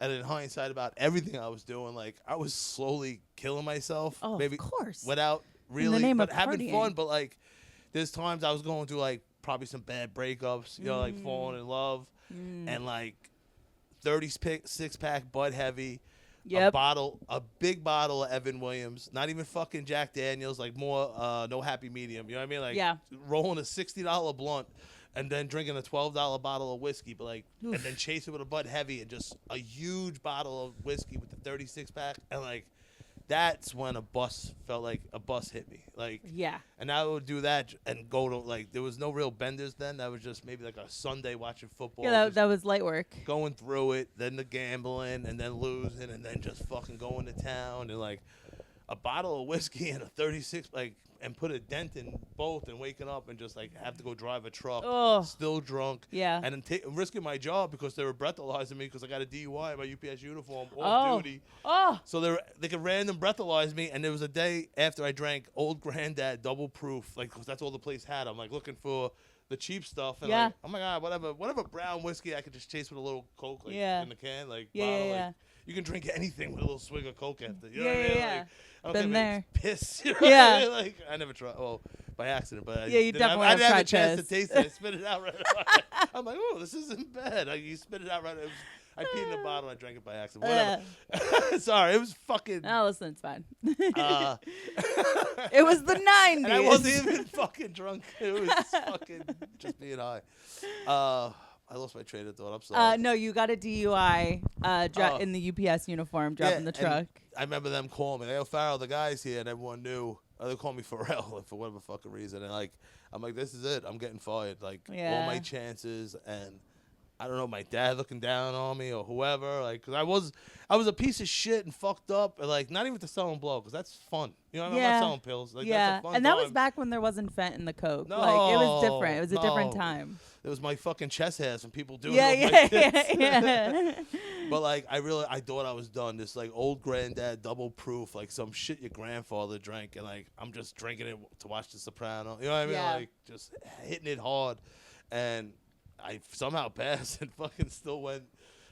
And in hindsight about everything I was doing, like I was slowly killing myself. Oh, maybe, of course. Without really in the name but of having partying. fun. But like there's times I was going through like probably some bad breakups, like falling in love. And like 36-pack Bud Heavy. Yep. A big bottle of Evan Williams, not even fucking Jack Daniels, like more no happy medium. You know what I mean? Like rolling a $60 blunt. And then drinking a $12 bottle of whiskey, but like, and then chase it with a Bud Heavy and just a huge bottle of whiskey with the 36-pack, and like, that's when a bus hit me, like, And I would do that and go to like, there was no real benders then. That was just maybe like a Sunday watching football. Yeah, that was light work. Going through it, then the gambling, and then losing, and then just fucking going to town and like a bottle of whiskey and a 36 like. And put a dent in both, and waking up and just like have to go drive a truck, still drunk, and then risking my job because they were breathalyzing me because I got a DUI in my UPS uniform off duty. So they could random breathalyze me, and there was a day after I drank Old Granddad double proof, like cause that's all the place had. I'm like looking for the cheap stuff, and like, oh my god, whatever brown whiskey I could just chase with a little Coke, like in the can, like bottle, like, you can drink anything with a little swig of Coke after. You know what I mean? Like, I don't Been there. Piss. You know what I mean? Like, I never tried. Well, by accident, but you definitely I didn't have a chance piss. to taste it. I spit it out right away. I'm like, oh, this isn't bad. Like, you spit it out right away. I peed in the bottle. I drank it by accident. Whatever. Sorry, it was fucking. Oh, listen, it's fine. It was the 90s. And I wasn't even fucking drunk. It was fucking just being high. I lost my train of thought. I'm sorry. No, you got a DUI in the UPS uniform, driving the truck. I remember them calling me. Hey, Farrell, the guy's here, and everyone knew. They called me Pharrell for whatever fucking reason. And like, I'm like, this is it. I'm getting fired. Like, all my chances. And I don't know, my dad looking down on me or whoever. Like, cause I was a piece of shit and fucked up. And like, not even to sell and blow, cause that's fun. You know, I'm not selling pills. Like, that's a fun and that time. was back when there wasn't fent in the coke. No, like, it was different. It was a different time. It was my fucking chest hairs from people doing Yeah. But like, I thought I was done. This like old granddad double proof, like some shit your grandfather drank, and like I'm just drinking it to watch The Sopranos. You know what I mean? Yeah. Like just hitting it hard, and I somehow passed and fucking still went.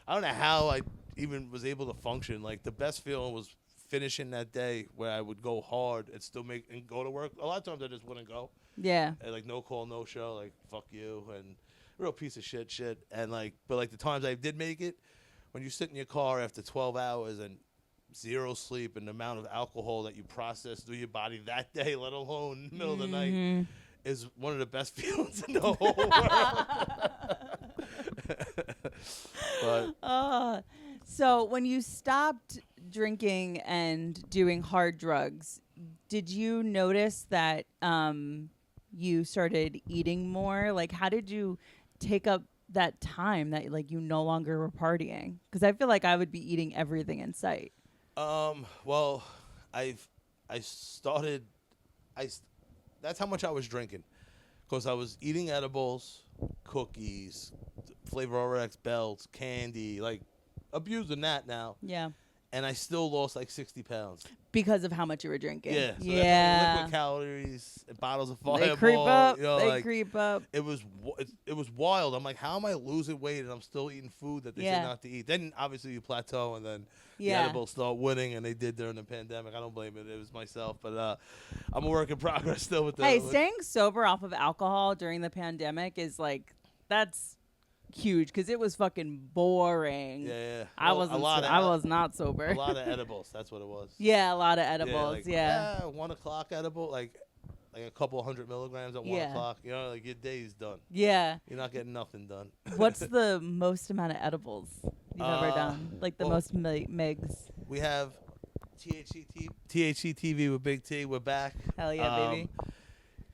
I don't know how I even was able to function. Like the best feeling was finishing that day where I would go hard and still and go to work. A lot of times I just wouldn't go. Yeah. And like no call, no show, like fuck you, and real piece of shit. And like, but like the times I did make it, when you sit in your car after 12 hours and zero sleep and the amount of alcohol that you process through your body that day, let alone in the middle of the night, is one of the best feelings in the whole world. But so when you stopped drinking and doing hard drugs, did you notice that you started eating more? Like, how did you take up that time that like you no longer were partying? Because I feel like I would be eating everything in sight. Well, that's how much I was drinking, because I was eating edibles, cookies, Flavor RX belts, candy, like abusing that now. Yeah. And I still lost like 60 pounds. Because of how much you were drinking. Yeah. So yeah. That's liquid calories, bottles of Fireball. They creep up. You know, they like, creep up. It was wild. I'm like, how am I losing weight and I'm still eating food that they say not to eat? Then obviously you plateau and then the edibles start winning, and they did during the pandemic. I don't blame it. It was myself. But I'm a work in progress still with that. Hey, staying sober off of alcohol during the pandemic is like, that's huge, because it was fucking boring. Yeah. I was not sober. A lot of edibles. That's what it was. Yeah, a lot of edibles. Yeah, 1 o'clock edible, like a couple 100 milligrams at 1 o'clock. You know, like your day's done. Yeah. You're not getting nothing done. What's the most amount of edibles you've ever done? Like the most megs? We have THC TV with Big T. We're back. Hell yeah, baby.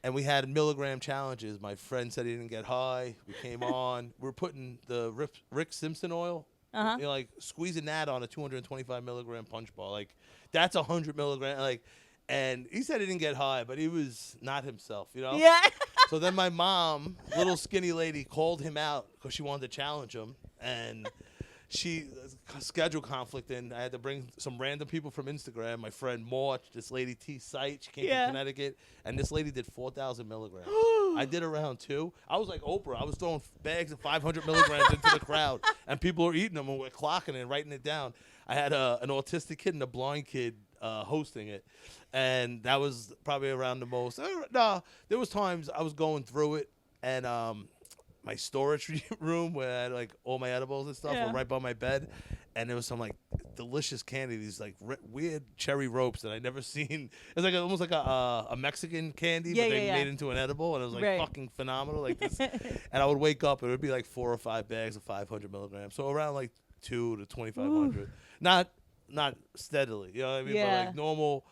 And we had milligram challenges. My friend said he didn't get high. We came on. We're putting the Rick Simpson oil. You know, like squeezing that on a 225 milligram punch ball. Like that's 100 milligram. Like, and he said he didn't get high, but he was not himself. You know. Yeah. So then my mom, little skinny lady, called him out because she wanted to challenge him, and she schedule conflict, and I had to bring some random people from Instagram. My friend Morch, this lady T Sight, she came from Connecticut, and this lady did 4,000 milligrams. I did around 2. I was like Oprah. I was throwing bags of 500 milligrams into the crowd, and people were eating them, and we're clocking it and writing it down. I had an autistic kid and a blind kid hosting it, and that was probably around the most. There was times I was going through it, and my storage room where I had like all my edibles and stuff were right by my bed, and there was some like delicious candy, these like weird cherry ropes that I'd never seen. It's like almost like a Mexican candy, but they made into an edible, and it was like fucking phenomenal, like this. And I would wake up, and it would be like 4 or 5 bags of 500 milligrams, so around like 2 to 2,500. Not steadily, you know what I mean? But like normal.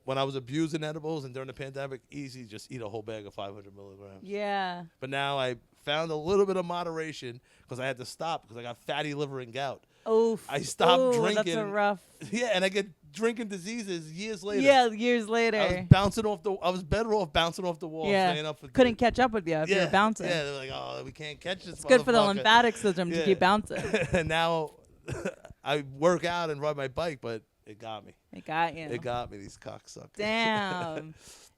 When I was abusing edibles and during the pandemic, easy, just eat a whole bag of 500 milligrams. Yeah. But now I found a little bit of moderation because I had to stop because I got fatty liver and gout. Oof. I stopped drinking. That's a rough. Yeah, and I get drinking diseases years later. Yeah, years later. I was better off bouncing off the wall. Yeah. Staying up for couldn't catch up with you if you were bouncing. Yeah, they're like, oh, we can't catch this. It's good for the lymphatic system to keep bouncing. And now I work out and ride my bike, but it got me. It got you. It got me, these cocksuckers. Damn.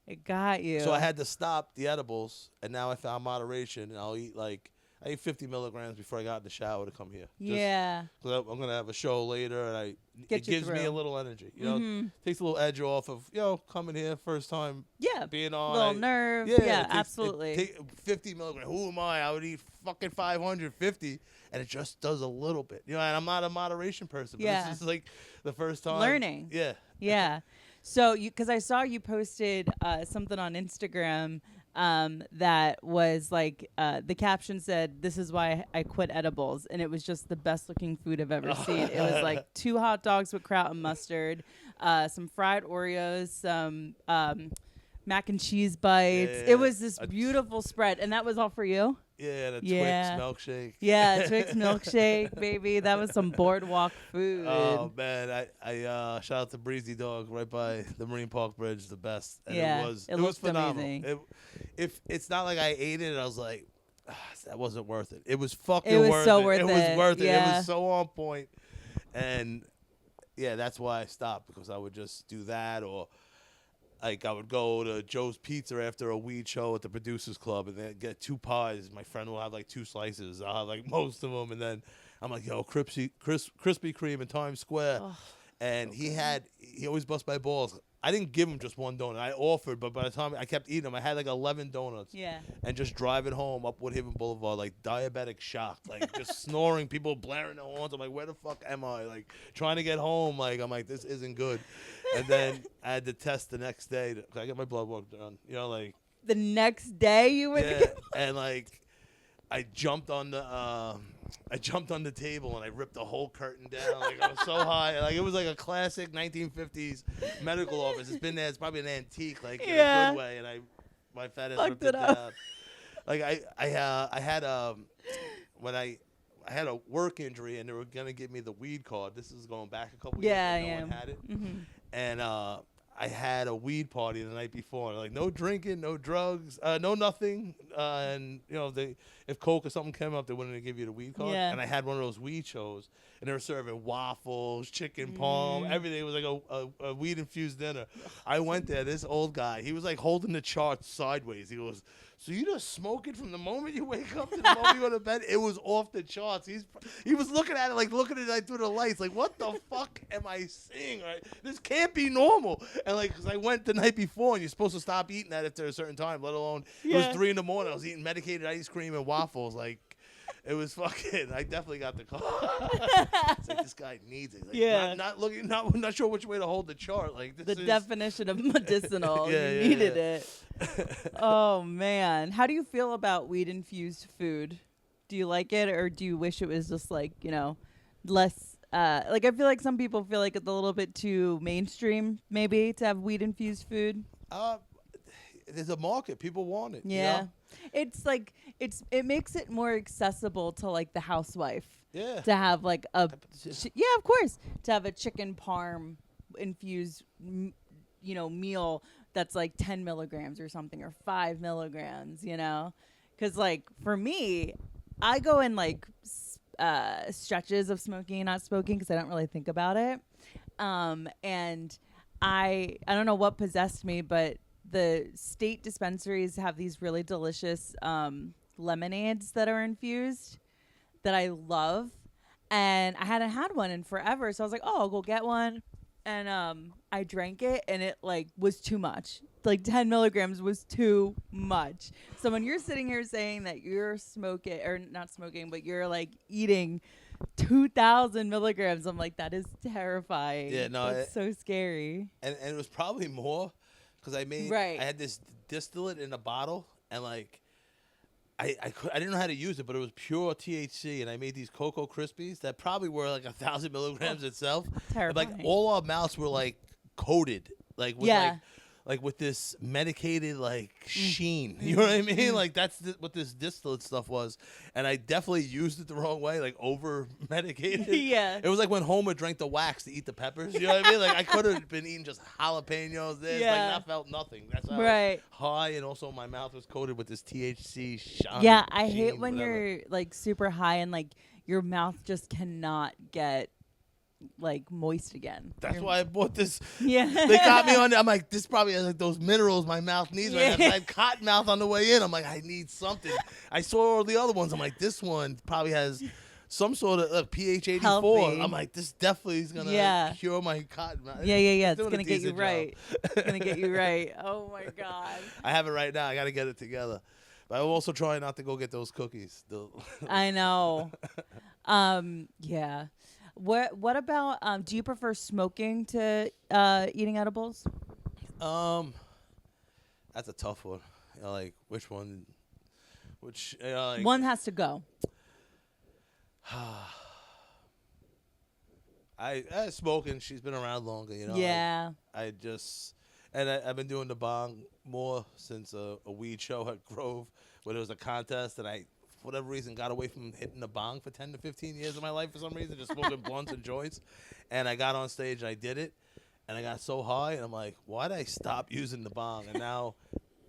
It got you. So I had to stop the edibles, and now I found moderation, and I ate 50 milligrams before I got in the shower to come here. Yeah. Because I'm going to have a show later, and it gives me a little energy. You know, takes a little edge off of, coming here, first time being on. A little nerve. Yeah, absolutely. 50 milligrams. Who am I? I would eat fucking 550, and it just does a little bit. You know, and I'm not a moderation person, but this is like the first time. Learning. Yeah. Yeah. So, because I saw you posted something on Instagram that was like, the caption said, "This is why I quit edibles." And it was just the best looking food I've ever seen. It was like 2 hot dogs with kraut and mustard, some fried Oreos, some mac and cheese bites. It was this beautiful spread. And that was all for you? Yeah, the Twix milkshake. Yeah, Twix milkshake, baby. That was some boardwalk food. Oh man, I shout out to Breezy Dog right by the Marine Park Bridge, the best. And it was phenomenal. It's not like I ate it and I was like, that wasn't worth it. It was fucking worth it. So worth it. It was worth it. Yeah. It was so on point. And yeah, that's why I stopped, because I would just do that, or like I would go to Joe's Pizza after a weed show at the Producers Club and then get 2 pies. My friend will have like 2 slices. I'll have like most of them, and then I'm like, yo, Krispy Kreme in Times Square. Oh, And so he always bust my balls. I didn't give him just 1 donut. I offered, but by the time I kept eating them, I had like 11 donuts. Yeah. And just driving home up Woodhaven Boulevard, like diabetic shock, like just snoring, people blaring their horns. I'm like, where the fuck am I? Like trying to get home. Like I'm like, this isn't good. And then I had to test the next day. I get my blood work done. You know, like the next day you went. Yeah, and like I jumped on the table and I ripped the whole curtain down. Like I was so high. Like it was like a classic 1950s medical office. It's been there. It's probably an antique, like in a good way. And my fat ass ripped it down. Like I had when I had a work injury and they were gonna give me the weed card. This is going back a couple years. No one had it. Mm-hmm. And I had a weed party the night before. Like no drinking, no drugs, no nothing. And you know, if Coke or something came up, they wouldn't give you the weed card. Yeah. And I had one of those weed shows, and they were serving waffles, chicken palm, everything. It was like a weed infused dinner. I went there. This old guy, he was like holding the charts sideways. He goes, "So you just smoke it from the moment you wake up to the moment you go to bed?" It was off the charts. He was looking at it like through the lights, like, what the fuck am I seeing? Right? This can't be normal. And like, cause I went the night before, and you're supposed to stop eating that after a certain time. Let alone it was 3 a.m. I was eating medicated ice cream and waffles. Like, it was fucking. I definitely got the call. It's like, this guy needs it. Like, not sure which way to hold the chart. Like this the definition of medicinal. You needed it. Oh man, how do you feel about weed infused food? Do you like it, or do you wish it was just like, you know, less? Like I feel like some people feel like it's a little bit too mainstream, maybe, to have weed infused food. There's a market. People want it. Yeah. You know? It's like it makes it more accessible to like the housewife. Yeah. To have like of course, to have a chicken parm infused meal that's like 10 milligrams or something, or 5 milligrams, you know? Because like for me, I go in like stretches of smoking and not smoking because I don't really think about it. And I don't know what possessed me, but the state dispensaries have these really delicious lemonades that are infused that I love. And I hadn't had one in forever. So I was like, oh, I'll go get one. And I drank it, and it like was too much. Like 10 milligrams was too much. So when you're sitting here saying that you're smoking, or not smoking, but you're like eating 2,000 milligrams, I'm like, that is terrifying. Yeah, no, it's so scary. And it was probably more because I had this distillate in a bottle, and like I didn't know how to use it, but it was pure THC, and I made these Cocoa Krispies that probably were like 1,000 milligrams itself. Terrifying. And, like all our mouths were like coated, like with like with this medicated like sheen. You know what I mean? Like that's what this distillate stuff was, and I definitely used it the wrong way, like over medicated. Yeah. It was like when Homer drank the wax to eat the peppers. You know what I mean? Like I could have been eating just jalapenos. Like I felt nothing. That's how high, and also my mouth was coated with this THC shine. Yeah, I hate when you're like super high and like your mouth just cannot get like moist again. That's why I bought this. Yeah. They got me on. I'm like, this probably has like those minerals my mouth needs. Right now. I had cotton mouth on the way in. I'm like, I need something. I saw all the other ones. I'm like, this one probably has some sort of pH 84. Healthy. I'm like, this definitely is gonna cure my cotton mouth. Yeah. It's gonna get you right. It's gonna get you right. Oh my god. I have it right now. I gotta get it together. But I'm also trying not to go get those cookies. I know. Yeah. What about do you prefer smoking to eating edibles? That's a tough one. You know, like which one? Like, one has to go. I smoking. She's been around longer. You know. Yeah. I've been doing the bong more since a weed show at Grove, where there was a contest, and I, for whatever reason, got away from hitting the bong for 10 to 15 years of my life for some reason, just smoking blunts and joints. And I got on stage and I did it, and I got so high, and I'm like, why did I stop using the bong? And now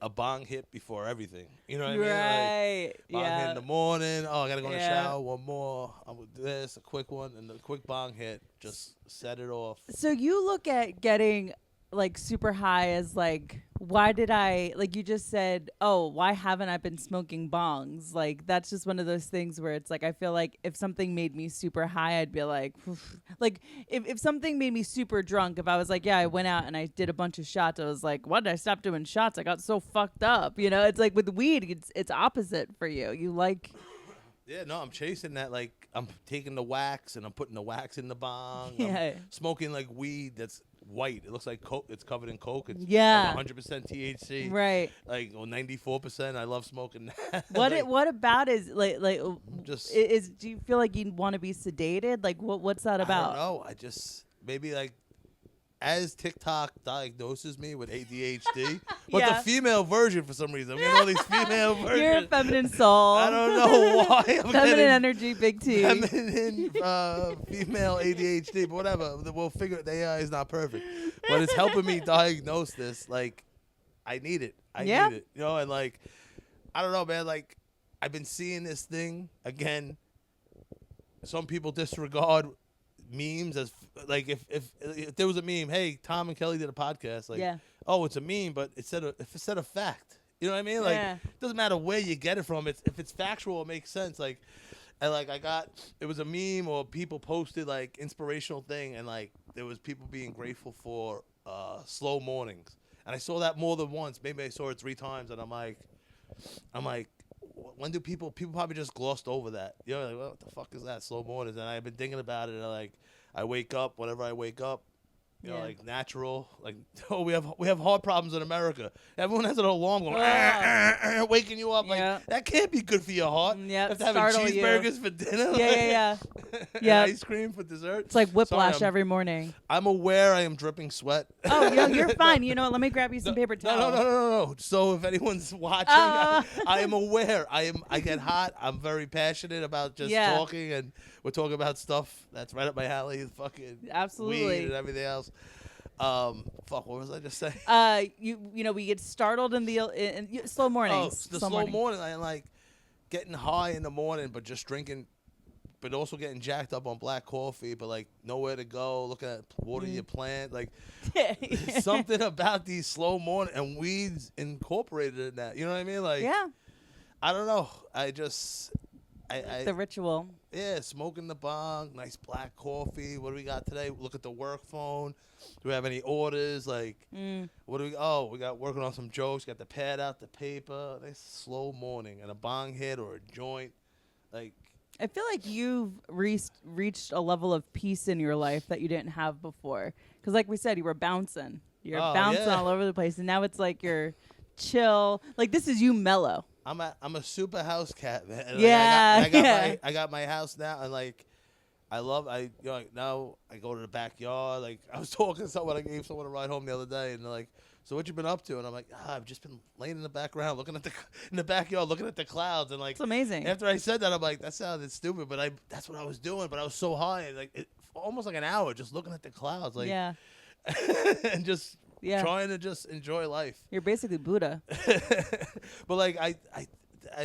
a bong hit before everything. You know what I mean? Right. Like, bong hit in the morning. Oh, I got to go in the shower. One more. I'm with this, a quick one. And the quick bong hit just set it off. So you look at getting like super high as like, why did I, like you just said, oh, why haven't I been smoking bongs? Like, that's just one of those things where it's like, I feel like if something made me super high, I'd be like, oof. Like if something made me super drunk, if I was like, yeah, I went out and I did a bunch of shots, I was like, why did I stop doing shots? I got so fucked up. You know, it's like with weed, it's opposite for you. You like... Yeah, no, I'm chasing that. Like, I'm taking the wax and I'm putting the wax in the bong. Yeah. I'm smoking like weed that's white. It looks like coke. It's covered in coke. It's like 100% THC. Right. Like 94%. I love smoking that. What about is like just is do you feel like you want to be sedated? Like what's that about? I don't know. I just maybe like as TikTok diagnoses me with ADHD, but the female version for some reason. I'm getting all these female versions. You're a feminine soul. I don't know why. Feminine energy, big T. Feminine female ADHD, but whatever. We'll figure it. The AI is not perfect, but it's helping me diagnose this. Like, I need it. I need it. You know, and like, I don't know, man. Like, I've been seeing this thing again. Some people disregard memes as like if there was a meme, hey, Tom and Kelly did a podcast, like, oh, it's a meme, but it said a fact. You know what I mean? Like, it doesn't matter where you get it from. If it's factual, it makes sense. Like, and like it was a meme or people posted like inspirational thing, and like there was people being grateful for slow mornings, and I saw that more than once. Maybe I saw it 3 times, and I'm like, when do people probably just glossed over that? You know, like, what the fuck is that, slow mornings? And I've been thinking about it, and like, I wake up, whenever I wake up, you know, like natural, like, oh, we have heart problems in America. Everyone has an alarm going, waking you up. Like, that can't be good for your heart. Yeah, have to have cheeseburgers for dinner. Yeah. Ice cream for dessert. It's like whiplash every morning. I'm aware I am dripping sweat. Oh, you're fine. You know what? Let me grab you some paper towel. No. So if anyone's watching, I am aware. I get hot. I'm very passionate about just talking, and we're talking about stuff that's right up my alley. Fucking absolutely weed and everything else. What was I just saying? You know, we get startled in the slow mornings. Oh, the slow morning. I like getting high in the morning, but just drinking, but also getting jacked up on black coffee, but like nowhere to go, looking at water your plant, like something about these slow morning and weeds incorporated in that. You know what I mean? Like, I don't know. The ritual. Yeah, smoking the bong, nice black coffee. What do we got today? Look at the work phone. Do we have any orders? Like, what do we? Oh, we got working on some jokes. Got the pad out, the paper. Nice slow morning and a bong hit or a joint. Like, I feel like you've reached a level of peace in your life that you didn't have before. Because, like we said, you were bouncing. You're bouncing all over the place, and now it's like you're chill. Like, this is you mellow. I'm a super house cat, man. Like, I got my house now, and like, now I go to the backyard. Like, I was talking to someone, I gave someone a ride home the other day, and they're like, so what you been up to? And I'm like, I've just been laying in the background, looking at in the backyard, looking at the clouds, and like, it's amazing. After I said that, I'm like, that sounded stupid, but that's what I was doing. But I was so high, like, almost like an hour, just looking at the clouds, like, and just. Trying to just enjoy life. You're basically Buddha. But like I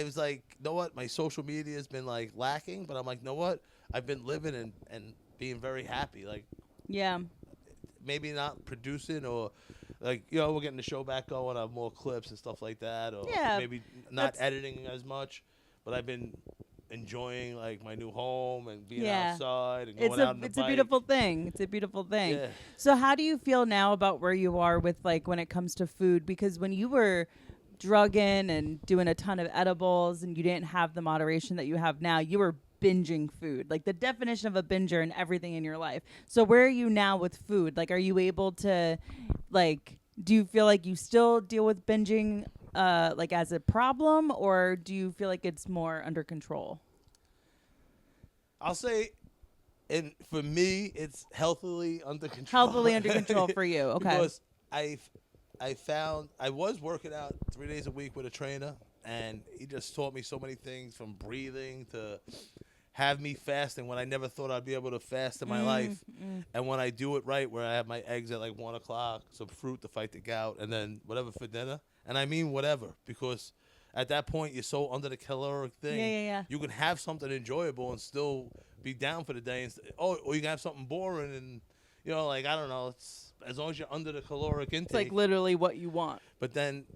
was like, you know what? My social media has been like lacking, but I'm like, you know what? I've been living and being very happy. Like, maybe not producing or like, you know, we're getting the show back going. I have more clips and stuff like that, or maybe not editing as much. But I've been enjoying like my new home and being outside and going out on the bike. It's a beautiful thing. It's a beautiful thing. Yeah. So how do you feel now about where you are with like when it comes to food? Because when you were drugging and doing a ton of edibles and you didn't have the moderation that you have now, you were binging food, like the definition of a binger and everything in your life. So where are you now with food? Like, are you able to, like, do you feel like you still deal with binging like as a problem, or do you feel like it's more under control? I'll say, and for me, it's healthily under control. Healthily under control for you, okay. Because I found I was working out 3 days a week with a trainer, and he just taught me so many things, from breathing to have me fasting when I never thought I'd be able to fast in my life. And when I do it right, where I have my eggs at like 1 o'clock, some fruit to fight the gout, and then whatever for dinner. And I mean whatever, because at that point you're so under the caloric thing. Yeah. You can have something enjoyable and still be down for the day. And or you can have something boring and, you know, like, I don't know. It's as long as you're under the caloric intake. It's like literally what you want. But then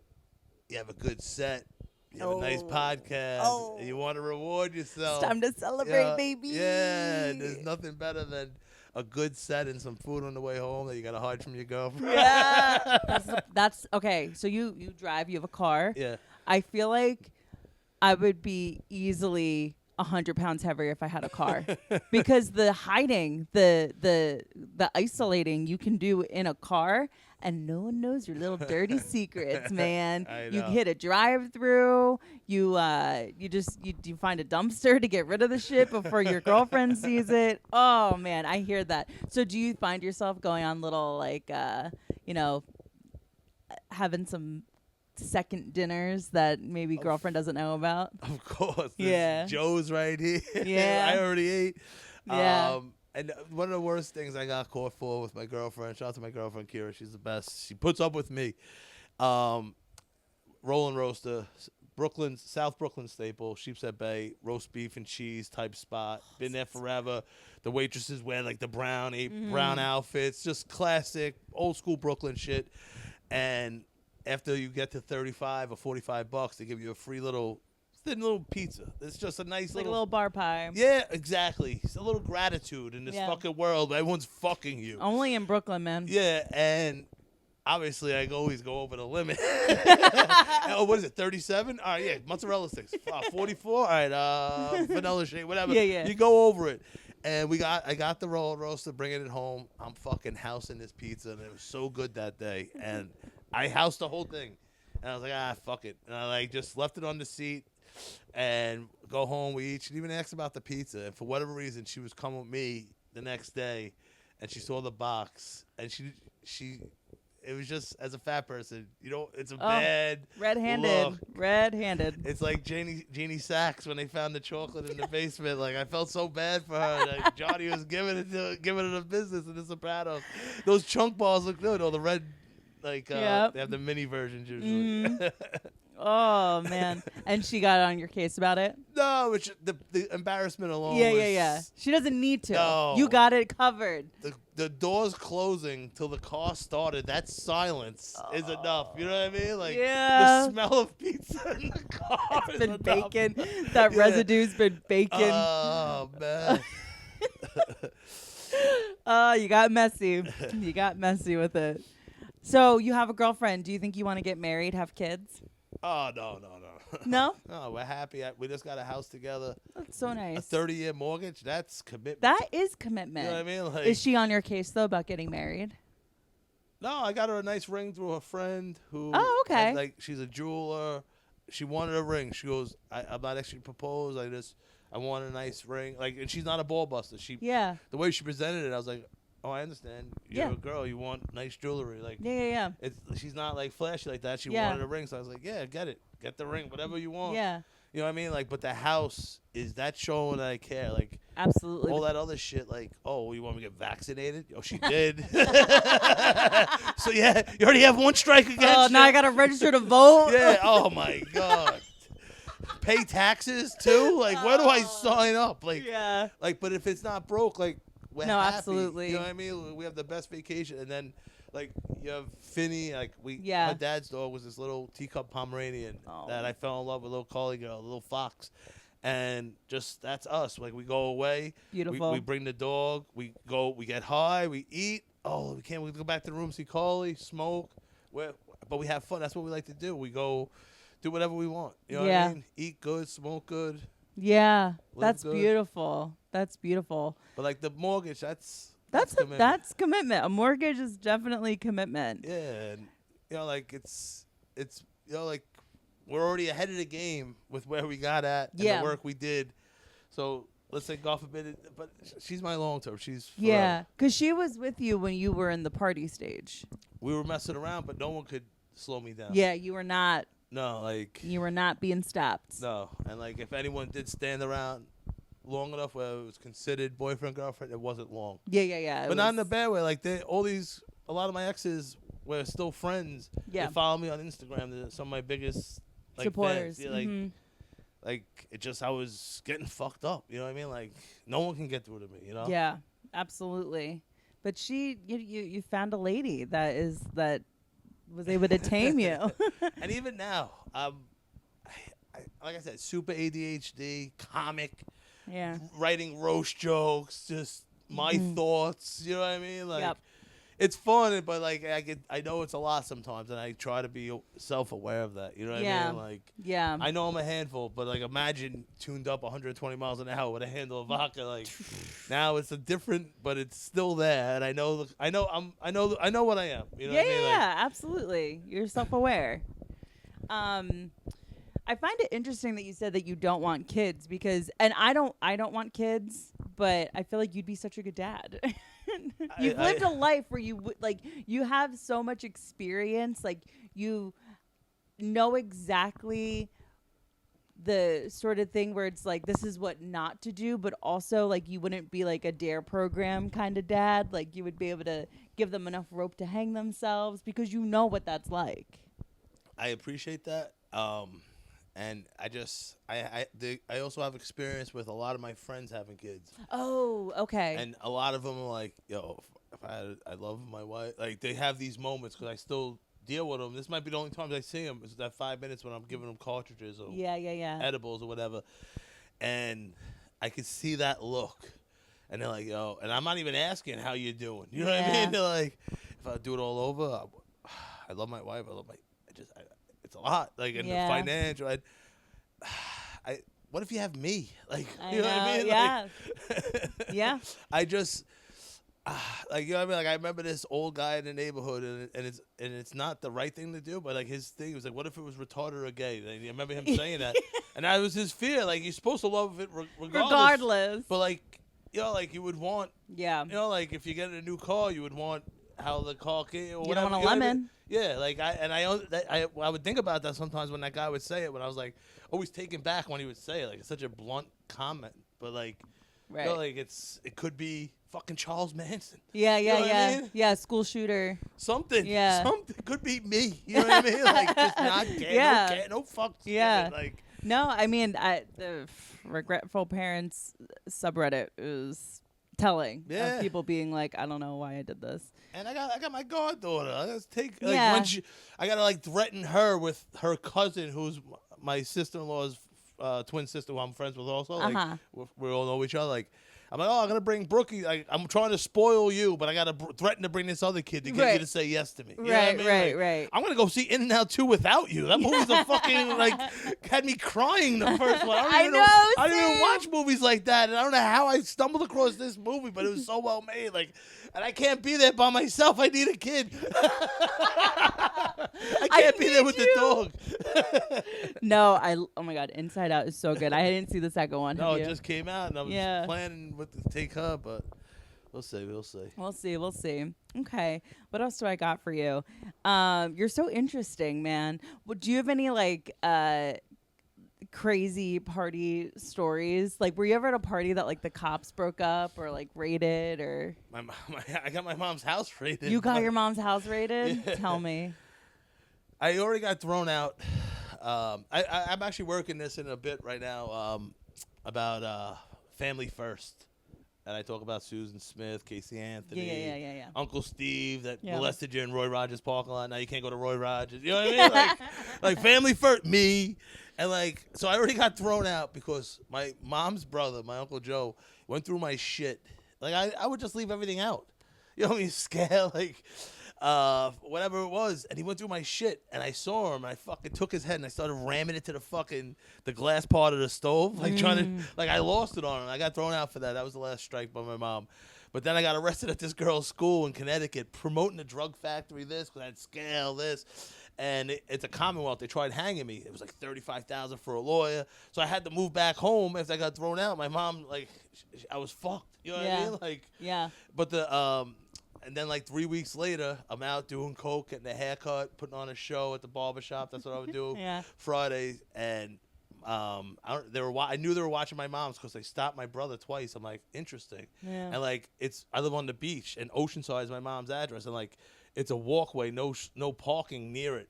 you have a good set. You have a nice podcast. And you want to reward yourself. It's time to celebrate, baby. Yeah, there's nothing better than a good set and some food on the way home that you got to hide from your girlfriend. Yeah. That's okay. So you drive. You have a car. Yeah. I feel like I would be easily 100 pounds heavier if I had a car, because the hiding, the isolating you can do in a car, and no one knows your little dirty secrets, man. You hit a drive-through. You find a dumpster to get rid of the shit before your girlfriend sees it. Oh man, I hear that. So do you find yourself going on little having some second dinners that maybe girlfriend doesn't know about? Of course. Yeah. Joe's right here. Yeah. I already ate. Yeah. And one of the worst things I got caught for with my girlfriend, shout out to my girlfriend Kira, she's the best. She puts up with me. Roll and Roaster, South Brooklyn staple, Sheepshead Bay, roast beef and cheese type spot. Been there forever. The waitresses wear like the brown outfits, just classic old school Brooklyn shit. And after you get to $35 or $45, they give you a free little thin little pizza. It's just a nice like a little bar pie. Yeah, exactly. It's a little gratitude in this fucking world. Everyone's fucking you. Only in Brooklyn, man. Yeah, and obviously I always go over the limit. Oh, what is it, 37? All right, yeah, mozzarella sticks. 44? All right, vanilla shake, whatever. Yeah. You go over it. And I got the roll roaster, bringing it home. I'm fucking housing this pizza, and it was so good that day. And I housed the whole thing. And I was like, fuck it. And I just left it on the seat and go home. We eat. She didn't even ask about the pizza. And for whatever reason, she was coming with me the next day, and she saw the box. And it was just, as a fat person, it's a bad red-handed. look. Red-handed. It's like Jeannie Sachs when they found the chocolate in the basement. Like, I felt so bad for her. Like, Johnny was giving it a business in The Sopranos. Those chunk balls look good. Or the red, they have the mini versions usually. Mm-hmm. Oh man! And she got on your case about it? No, which the embarrassment alone. Yeah. She doesn't need to. No. You got it covered. The doors closing till the car started. That silence is enough. You know what I mean? Like the smell of pizza in the car. It's been baking. That residue's been baking. Oh man. You got messy. You got messy with it. So you have a girlfriend. Do you think you want to get married, have kids? Oh, no. No? No, we're happy. We just got a house together. That's so nice. A 30-year mortgage, that's commitment. That is commitment. You know what I mean? Like, is she on your case, though, about getting married? No, I got her a nice ring through her friend who... Oh, okay. She's a jeweler. She wanted a ring. She goes, I'm not actually proposed. I want a nice ring. And she's not a ball buster. The way she presented it, I was like... Oh, I understand. You're a girl. You want nice jewelry. Yeah. She's not flashy like that. She wanted a ring, so I was like, yeah, get it. Get the ring, whatever you want. Yeah. You know what I mean? But the house is that showing that I care. Absolutely. All that other shit. You want me to get vaccinated? Oh, she did. So yeah, you already have one strike against. Oh, now I gotta register to vote. Yeah. Oh my god. Pay taxes too. Where do I sign up? Yeah. But if it's not broke, we're no, happy. Absolutely. You know what I mean? We have the best vacation, and then you have Finny. Her dad's dog was this little teacup Pomeranian that I fell in love with, little collie girl, little fox, and just that's us. We go away. Beautiful. We bring the dog. We get high. We eat. Oh, we can't. We go back to the room, see Collie, smoke. But we have fun. That's what we like to do. We go do whatever we want. You know what I mean? Eat good, smoke good. Yeah, that's good. Beautiful. That's beautiful. But the mortgage, that's commitment. That's commitment. A mortgage is definitely commitment. Yeah, and it's we're already ahead of the game with where we got at and the work we did. So let's say God forbid but she's my long term. She's forever. Yeah, because she was with you when you were in the party stage. We were messing around, but no one could slow me down. Yeah, you were not. No, you were not being stopped. No, and if anyone did stand around long enough where it was considered boyfriend girlfriend, it wasn't long. Yeah. But not in a bad way. A lot of my exes we're still friends. Yeah. They follow me on Instagram. They're some of my biggest supporters. Fans. Yeah, like it just, I was getting fucked up. You know what I mean? Like no one can get through to me. You know? Yeah, absolutely. But you found a lady that was able to tame you. And even now, like I said, super ADHD, comic, writing roast jokes, just my thoughts. You know what I mean? Like, it's fun, but like I know it's a lot sometimes, and I try to be self-aware of that. You know what I mean? Like, I know I'm a handful, but like imagine tuned up 120 miles an hour with a handle of vodka. Like, now it's a different, but it's still there, and I know what I am. You know what I mean? Like, Yeah, absolutely. You're self-aware. I find it interesting that you said that you don't want kids because, and I don't want kids, but I feel like you'd be such a good dad. You've lived a life where you have so much experience, like you know exactly the sort of thing where it's like, this is what not to do, but also like you wouldn't be like a dare program kind of dad. Like you would be able to give them enough rope to hang themselves because you know what that's like. I appreciate that. And I also have experience with a lot of my friends having kids. Oh, okay. And a lot of them are like, yo, if I love my wife. Like, they have these moments because I still deal with them. This might be the only times I see them. It's that 5 minutes when I'm giving them cartridges or edibles or whatever. And I can see that look. And they're like, yo, and I'm not even asking how you're doing. You know what I mean? They're like, if I do it all over, I love my wife. It's a lot. Like, in the financial, what if you have me? Like, you know what I mean? Yeah. Like, yeah. I just, like, you know what I mean? Like, I remember this old guy in the neighborhood, and it's not the right thing to do, but like his thing was like, what if it was retarded or gay? And I remember him saying that, and that was his fear. Like, you're supposed to love it regardless. But like, you know, like you would want, you know, like if you get a new car, you would want how the car came or whatever. You don't want a lemon. I mean? Yeah, like I would think about that sometimes when that guy would say it. When I was like always taken back when he would say it. Like, it's such a blunt comment, but like, you know, like it could be fucking Charles Manson. Yeah, you know what I mean? Yeah, school shooter. Something could be me. You know what I mean? Like, just not gay. No fuck. Yeah. Like, no, I mean, the regretful parents subreddit is telling of people being like, I don't know why I did this. And I got my goddaughter. I gotta take I gotta like threaten her with her cousin, who's my sister-in-law's twin sister, who I'm friends with also. Like, we all know each other. Like, I'm like, oh, I'm gonna bring Brookie. Like, I'm trying to spoil you, but I gotta threaten to bring this other kid to get you to say yes to me. You know what I mean? Right. I'm gonna go see In and Out 2 without you. That movie's a fucking like had me crying the first one. I don't even watch movies like that, and I don't know how I stumbled across this movie, but it was so well made. Like, and I can't be there by myself. I need a kid. I can't be there with the dog. No, oh my God, Inside Out is so good. I didn't see the second one. No, it just came out, and I was planning to take her, but we'll see. We'll see. Okay. What else do I got for you? You're so interesting, man. Well, do you have any like crazy party stories? Like, were you ever at a party that like the cops broke up or like raided or? I got my mom's house raided. You got your mom's house raided? Yeah. Tell me. I already got thrown out. I'm actually working this in a bit right now about Family First. And I talk about Susan Smith, Casey Anthony, yeah. Uncle Steve that molested you in Roy Rogers parking lot. Now you can't go to Roy Rogers. You know what I mean? like Family First, me. And like, so I already got thrown out because my mom's brother, my Uncle Joe, went through my shit. Like, I would just leave everything out. You know what I mean? Scale, like, whatever it was. And he went through my shit. And I saw him. And I fucking took his head and I started ramming it to the glass part of the stove. Like, trying to, like, I lost it on him. I got thrown out for that. That was the last strike by my mom. But then I got arrested at this girl's school in Connecticut promoting the drug factory this, because I had Scale this. And it's a Commonwealth. They tried hanging me. It was like $35,000 for a lawyer. So I had to move back home after I got thrown out. My mom, like, I was fucked. You know what I mean? Like, But and then like 3 weeks later, I'm out doing coke, getting a haircut, putting on a show at the barbershop. That's what I would do Fridays. And I knew they were watching my mom's because they stopped my brother twice. I'm like, interesting. And like, I live on the beach, and Oceanside is my mom's address, and like, it's a walkway, no parking near it.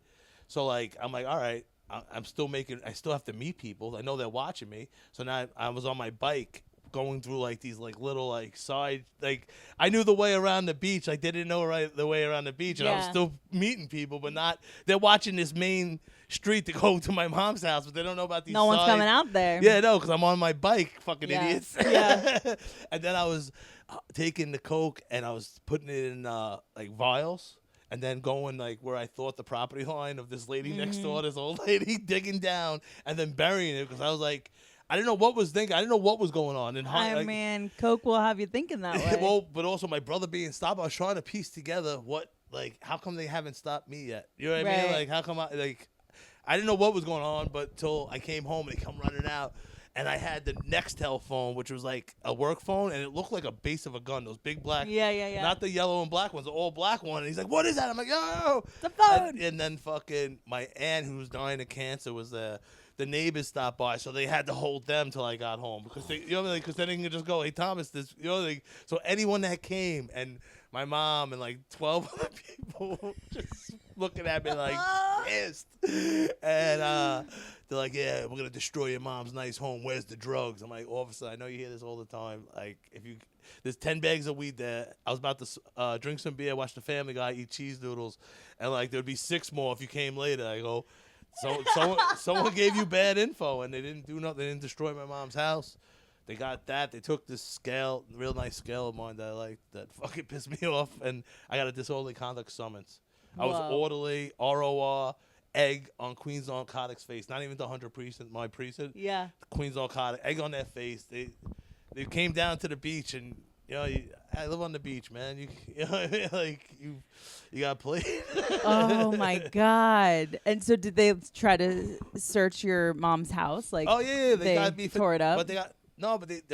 So like I'm like, all right, I still have to meet people. I know they're watching me. So now I was on my bike going through like these like little like side, like I knew the way around the beach. Like they didn't know the way around the beach, and I was still meeting people, but not. They're watching this main street to go to my mom's house, but they don't know about these. No one's coming out there. Yeah, no, because I'm on my bike, fucking idiots. Yeah. And then I was taking the coke and I was putting it in like vials. And then going like where I thought the property line of this lady next door, this old lady, digging down and then burying it because I was like, I didn't know what was thinking. I didn't know what was going on. And man, coke will have you thinking that way. Well, but also my brother being stopped, I was trying to piece together how come they haven't stopped me yet? You know what I mean? Like how come I didn't know what was going on, but till I came home and they come running out. And I had the Nextel phone, which was like a work phone, and it looked like a base of a gun. Those big black, not the yellow and black ones, the all black one. And he's like, "What is that?" I'm like, "Yo, the phone." And then fucking my aunt, who was dying of cancer, was there. The neighbors stopped by, so they had to hold them till I got home because because then they can just go, "Hey Thomas, this," so anyone that came and my mom and like 12 other people just looking at me like pissed, and they're like, "Yeah, we're gonna destroy your mom's nice home. Where's the drugs?" I'm like, "Officer, I know you hear this all the time. Like, there's 10 bags of weed there. I was about to drink some beer, watch the Family Guy, eat cheese doodles, and like there'd be 6 more if you came later." I go, "So someone gave you bad info, and they didn't do nothing. They didn't destroy my mom's house. They got that. They took this scale, real nice scale of mine that I liked, that fucking pissed me off, and I got a disorderly conduct summons. I was orderly, ROR." Egg on Queens Narcotics' face. Not even the 100 precinct, my precinct. Yeah. Queens Narcotics, egg on their face. They came down to the beach, and I live on the beach, man. You got played. Oh my God! And so did they try to search your mom's house? Like, oh yeah, they got me tore it up. But they're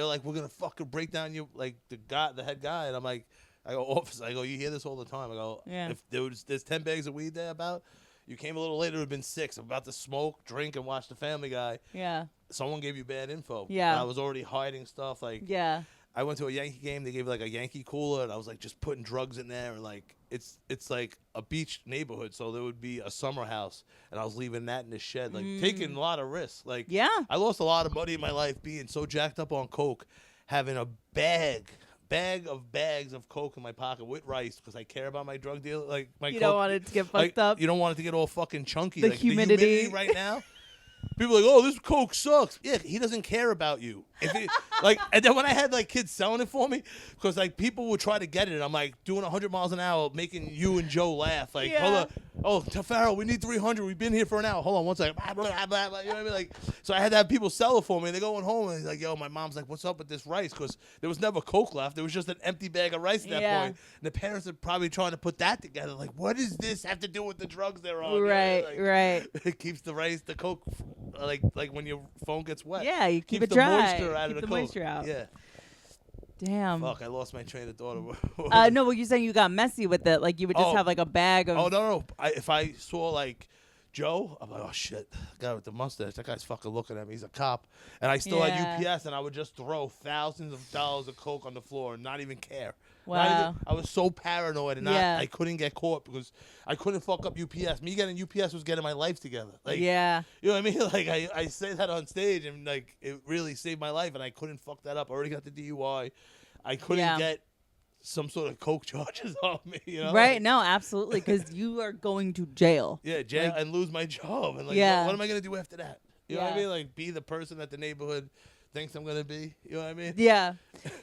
like, we're gonna fucking break down you, like the head guy, and I'm like, I go, "Officer," I go, "You hear this all the time." I go, "If there's 10 bags of weed there about." You came a little later, it would have been 6. I'm about to smoke, drink, and watch the Family Guy. Yeah. Someone gave you bad info. Yeah. And I was already hiding stuff. Like, yeah. I went to a Yankee game. They gave like a Yankee cooler, and I was like just putting drugs in there. And like, it's like a beach neighborhood, so there would be a summer house, and I was leaving that in the shed, like taking a lot of risks. Like, I lost a lot of money in my life being so jacked up on coke, having a bag of bags of coke in my pocket with rice because I care about my drug deal. Like my you coke, don't want it to get fucked up. You don't want it to get all fucking chunky. The like, humidity. The humidity right now. People are like, "Oh, this coke sucks." Yeah, he doesn't care about you. And then when I had like kids selling it for me, because like people would try to get it, and I'm like doing 100 miles an hour, making you and Joe laugh. Like, hold on, oh, Tafaro, we need 300. We've been here for an hour. Hold on, one second. Blah, blah, blah, blah. You know what I mean? Like, so I had to have people sell it for me. And they're going home, and he's like, "Yo, my mom's like, what's up with this rice?" Because there was never coke left. There was just an empty bag of rice at that point. And the parents are probably trying to put that together. Like, what does this have to do with the drugs they're on? Right, like, right. It keeps the rice, the coke, like when your phone gets wet. Yeah, you keep it the dry. Moisture out keep of the moisture coke. out. Yeah. Damn. Fuck, I lost my train of thought. No, well, you're saying you got messy with it. Like, you would just have, like, a bag of... Oh, no. If I saw, like, Joe, I'm like, "Oh, shit. The guy with the mustache, that guy's fucking looking at me. He's a cop." And I still had UPS, and I would just throw thousands of dollars of coke on the floor and not even care. Wow. I was so paranoid, and I couldn't get caught because I couldn't fuck up UPS. Me getting UPS was getting my life together. Like, you know what I mean? Like, I say that on stage, and, like, it really saved my life, and I couldn't fuck that up. I already got the DUI. I couldn't get some sort of coke charges on me, you know? Right, no, absolutely, because you are going to jail. Yeah, jail, and lose my job. And, like, what am I going to do after that? You know what I mean? Like, be the person that the neighborhood thinks I'm going to be. You know what I mean? Yeah.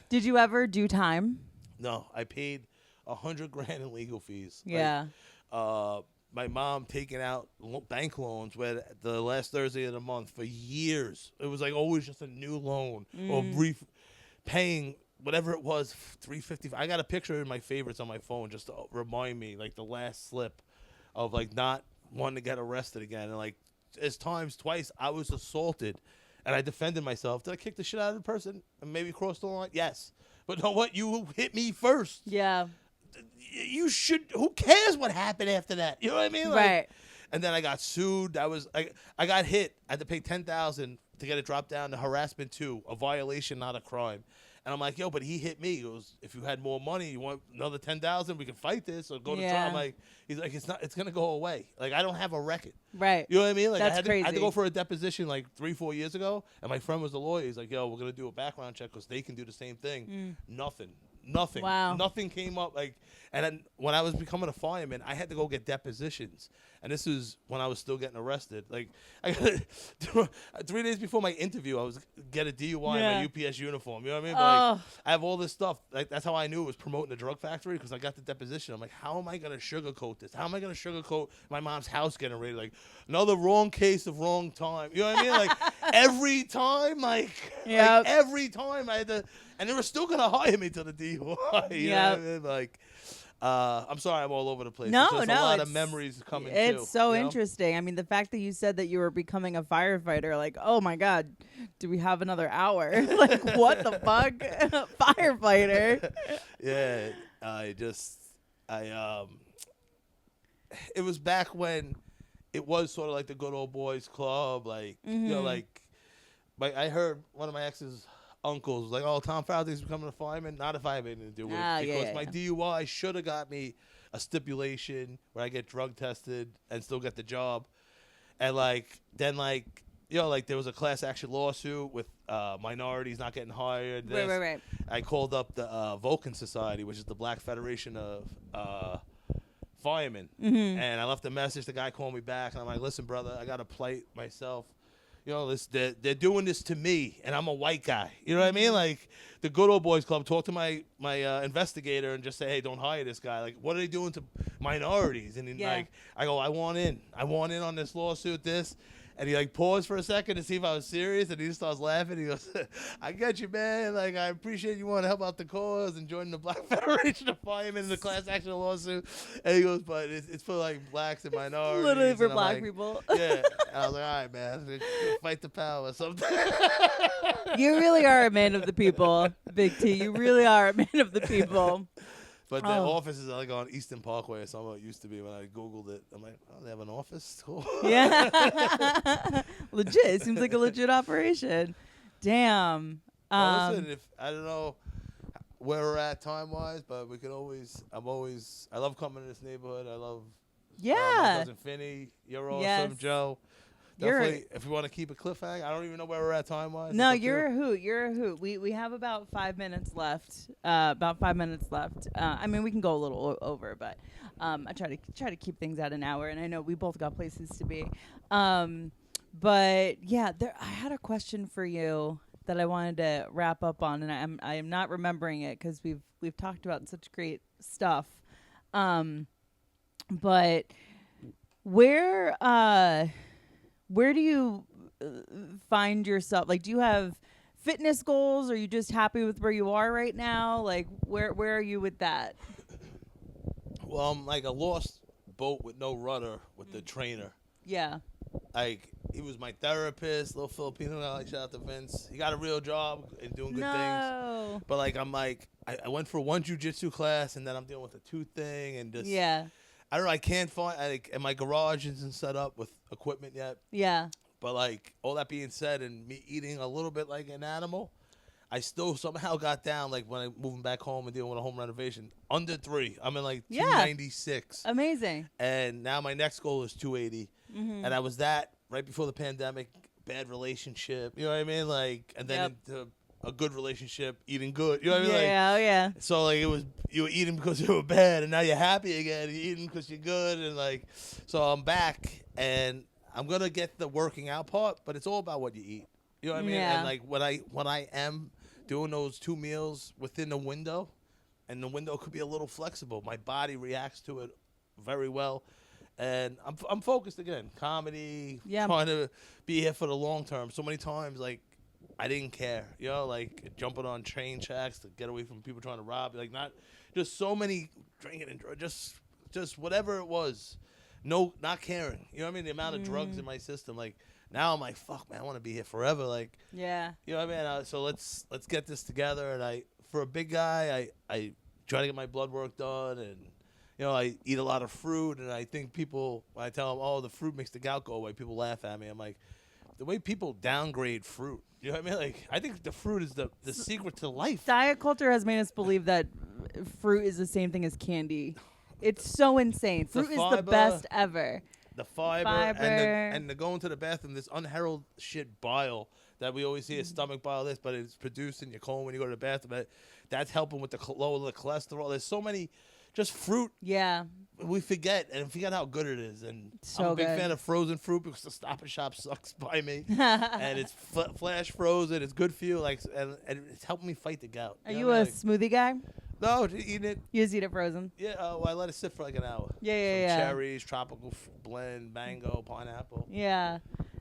Did you ever do time? No, I paid $100,000 in legal fees. Yeah. Like, my mom taking out bank loans where the last Thursday of the month for years. It was like always just a new loan or paying whatever it was, $350. I got a picture in my favorites on my phone just to remind me, like, the last slip of, like, not wanting to get arrested again. And, like, twice I was assaulted and I defended myself. Did I kick the shit out of the person and maybe cross the line? Yes. But know what? You hit me first. Yeah. You should. Who cares what happened after that? You know what I mean? Like, right. And then I got sued. I got hit. I had to pay $10,000 to get it dropped down to harassment 2, a violation, not a crime. And I'm like, yo, but he hit me. He goes, if you had more money, you want another 10,000, we can fight this or go to trial. I'm like, he's like, it's gonna go away. Like, I don't have a record. Right. You know what I mean? Like, That's I had to go for a deposition like 3-4 years ago, and my friend was the lawyer. He's like, yo, we're gonna do a background check because they can do the same thing. Nothing. Wow. Nothing came up. Like, and then when I was becoming a fireman, I had to go get depositions. And this is when I was still getting arrested. Like, I got 3 days before my interview, I was get a DUI in my UPS uniform. You know what I mean? But like, I have all this stuff. Like, that's how I knew it was promoting the drug factory, because I got the deposition. I'm like, how am I gonna sugarcoat this? How am I gonna sugarcoat my mom's house getting raided? Like, another wrong case of wrong time. You know what I mean? Like, every time, like every time I had to. And they were still going to hire me to the DUI. You know what I mean? Like, I'm sorry I'm all over the place. No, there's a lot of memories coming too. It's so interesting. I mean, the fact that you said that you were becoming a firefighter, like, oh my God, do we have another hour? Like, what the fuck? Firefighter. Yeah, it was back when it was sort of like the good old boys club. Like, you know, like I heard one of my ex's uncles was like, oh, Tom Fowler's becoming a fireman. Not if I have anything to do with it. Because my DUI should have got me a stipulation where I get drug tested and still get the job. And like, then like, you know, like there was a class action lawsuit with minorities not getting hired. Right. I called up the Vulcan Society, which is the Black Federation of Firemen. And I left a message. The guy called me back, and I'm like, listen, brother, I got a plight myself. You know, they're doing this to me, and I'm a white guy. You know what I mean? Like, the good old boys club, talk to my investigator and just say, hey, don't hire this guy. Like, what are they doing to minorities? And then, like, I go, I want in on this lawsuit, this. And he, like, paused for a second to see if I was serious, and he just starts laughing. He goes, I get you, man. Like, I appreciate you want to help out the cause and join the Black Federation of Firemen in the class action lawsuit. And he goes, but it's for, like, blacks and minorities. Literally for black people. Yeah. And I was like, all right, man. Fight the power or something. You really are a man of the people, Big T. You really are a man of the people. But the office is like on Eastern Parkway or something. It used to be when I Googled it. I'm like, oh, they have an office? Cool. Yeah. Legit. It seems like a legit operation. Damn. Well, listen, I don't know where we're at time-wise, but we can always, I love coming to this neighborhood. I love my cousin Finney. You're awesome, Joe. Definitely, if we want to keep a cliffhanger, I don't even know where we're at time-wise. No, you're a hoot. You're a hoot. We have about 5 minutes left. I mean, we can go a little over, but I try to keep things at an hour, and I know we both got places to be. But yeah, I had a question for you that I wanted to wrap up on, and I am not remembering it because we've talked about such great stuff. But where do you find yourself? Like, do you have fitness goals? Or are you just happy with where you are right now? Like, where are you with that? Well, I'm like a lost boat with no rudder with the trainer. Yeah. Like, he was my therapist, little Filipino guy. Shout out to Vince. He got a real job and doing good things. But like, I'm like, I went for one jiu-jitsu class, and then I'm dealing with a tooth thing, and just I don't know. I can't find, and my garage isn't set up with equipment yet. Yeah. But like, all that being said, and me eating a little bit like an animal, I still somehow got down, like when I'm moving back home and dealing with a home renovation, under 3. I'm in like 296. Amazing. And now my next goal is 280. And I was that right before the pandemic, bad relationship. You know what I mean? Like, and then into a good relationship, eating good. You know what I mean? Yeah. So like, it was, you were eating because you were bad, and now you're happy again. You're eating because you're good, and like, so I'm back, and I'm gonna get the working out part, but it's all about what you eat. You know what I mean? And like, when I am doing those 2 meals within the window, and the window could be a little flexible, my body reacts to it very well. And I'm focused again, comedy, trying to be here for the long term. So many times, like, I didn't care, you know, like jumping on train tracks to get away from people trying to rob, like, not just so many drinking and just whatever it was, not caring, you know what I mean? The amount of drugs in my system, like, now I'm like, fuck, man, I want to be here forever, like, you know what I mean? So let's get this together. And for a big guy, I try to get my blood work done, and you know, I eat a lot of fruit, and I think people, when I tell them, oh, the fruit makes the gout go away, people laugh at me. I'm like, the way people downgrade fruit, You know what I mean? Like, I think the fruit is the secret to life. Diet culture has made us believe that fruit is the same thing as candy. It's so insane. Fruit is the best ever. The fiber. And the going to the bathroom, this unheralded shit bile that we always see as stomach bile, this, but it's produced in your colon when you go to the bathroom. That's helping with the lower the cholesterol. There's so many, just fruit. Yeah. We forget how good it is. And so I'm a big fan of frozen fruit because the Stop and Shop sucks by me. And it's flash frozen. It's good for you. Like, and it's helping me fight the gout. Are you a smoothie guy? No, eating it. You just eat it frozen? Yeah, well, I let it sit for like an hour. Yeah. Cherries, tropical blend, mango, pineapple. Yeah.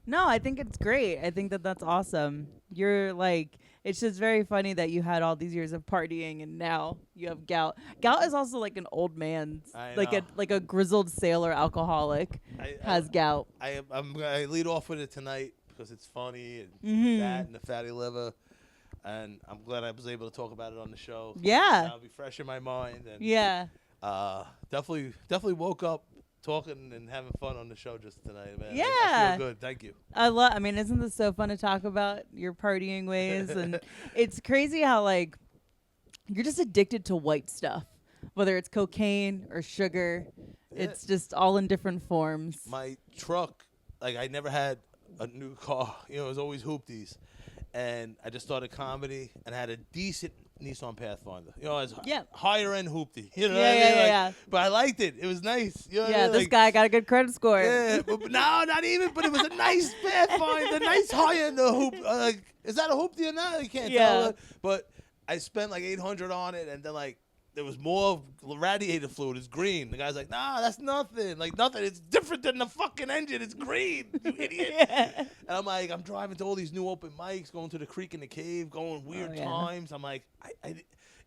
No, I think it's great. I think that's awesome. You're like, it's just very funny that you had all these years of partying and now you have gout. Gout is also like an old man's, like a grizzled sailor alcoholic has gout. I lead off with it tonight because it's funny and that and the fatty liver. And I'm glad I was able to talk about it on the show. Yeah. I'll be fresh in my mind. And yeah. Definitely woke up talking and having fun on the show just tonight, man. Yeah. I feel good. Thank you. I mean, isn't this so fun to talk about your partying ways? And it's crazy how, like, you're just addicted to white stuff, whether it's cocaine or sugar. Yeah. It's just all in different forms. My truck, like, I never had a new car. You know, it was always hoopties. And I just started comedy and had a decent Nissan Pathfinder. You know, it's higher end hoopty. You know what I mean? Yeah. But I liked it. It was nice. You know what I mean? This guy got a good credit score. Yeah, but no, not even. But it was a nice Pathfinder, nice high end hoop. Is that a hoopty or not? I can't tell. But I spent like $800 on it, and then like there was more radiator fluid. It's green. The guy's like, nah, that's nothing. Like nothing. It's different than the fucking engine. It's green, you idiot. And I'm like, I'm driving to all these new open mics, going to the creek in the cave, going weird times. I'm like,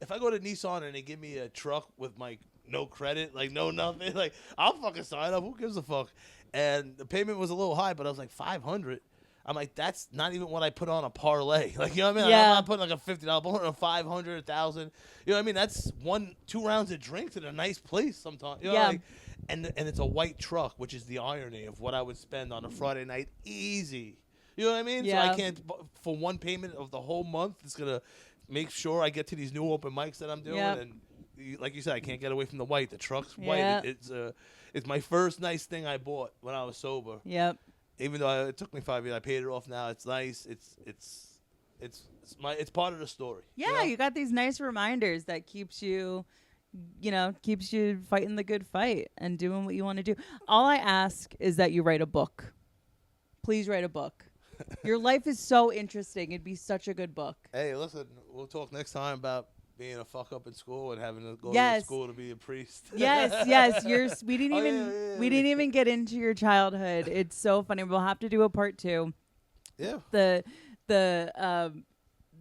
if I go to Nissan and they give me a truck with my no credit, like no nothing, like I'll fucking sign up. Who gives a fuck? And the payment was a little high, but I was like $500. I'm like, that's not even what I put on a parlay. Like, you know what I mean? Yeah. I'm not putting like a $50, I'm putting a $500, $1,000. You know what I mean? That's 2 rounds of drinks at a nice place sometimes. You know, like, and it's a white truck, which is the irony of what I would spend on a Friday night easy. You know what I mean? Yeah. So I can't, for one payment of the whole month, it's going to make sure I get to these new open mics that I'm doing. Yep. And like you said, I can't get away from the white. The truck's white. It's my first nice thing I bought when I was sober. Yep. Even though it took me 5 years, I paid it off now. It's nice. It's part of the story. Yeah, you got these nice reminders that keeps you fighting the good fight and doing what you want to do. All I ask is that you write a book. Please write a book. Your life is so interesting. It'd be such a good book. Hey, listen, we'll talk next time about being a fuck up in school and having to go to school to be a priest. Yes. We didn't even get into your childhood. It's so funny. We'll have to do a part 2. Yeah.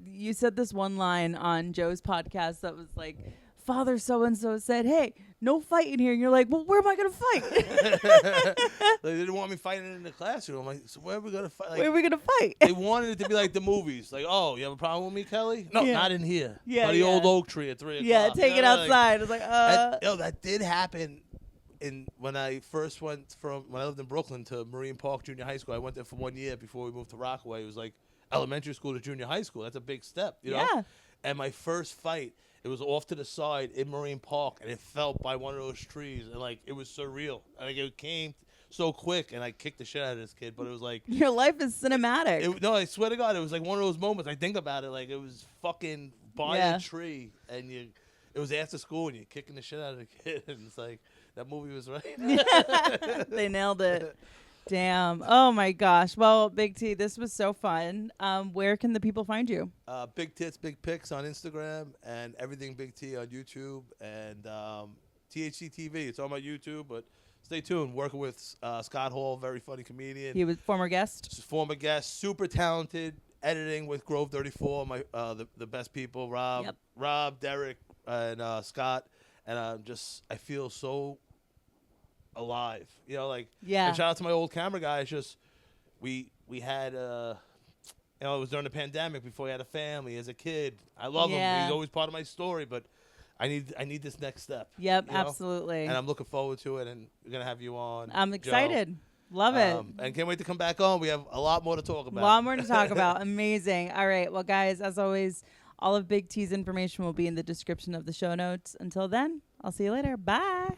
You said this one line on Joe's podcast that was like, Father so-and-so said, hey, no fighting here. And you're like, well, where am I going to fight? They didn't want me fighting in the classroom. I'm like, so where are we going to fight? Like, where are we going to fight? They wanted it to be like the movies. Like, oh, you have a problem with me, Kelly? No, not in here. By the old oak tree at 3 o'clock. Yeah, take it outside. It's like, that did happen when I first when I lived in Brooklyn to Marine Park Junior High School. I went there for 1 year before we moved to Rockaway. It was like elementary school to junior high school. That's a big step, you know? Yeah. And my first fight, it was off to the side in Marine Park, and it fell by one of those trees, and like it was surreal. Like it came so quick, and I kicked the shit out of this kid. But it was like your life is cinematic. No, I swear to God, it was like one of those moments. I think about it, like it was fucking by a tree, and it was after school, and you're kicking the shit out of the kid, and it's like that movie was right. They nailed it. Damn. Oh, my gosh. Well, Big T, this was so fun. Where can the people find you? Big Tits, Big Pics on Instagram and Everything Big T on YouTube. And THC TV, it's on my YouTube. But stay tuned. Working with Scott Hall, very funny comedian. He was former guest. Former guest, super talented. Editing with Grove 34, the best people, Rob, Derek, and Scott. And I feel so alive, you know, like, and shout out to my old camera guy. It's just we had it was during the pandemic before he had a family as a kid. I love him. He's always part of my story, but I need this next step. Yep, absolutely. And I'm looking forward to it, and we're gonna have you on. I'm excited. Love it. And can't wait to come back on. We have a lot more to talk about. A lot more to talk about. Amazing. All right. Well, guys, as always, all of Big T's information will be in the description of the show notes. Until then, I'll see you later. Bye.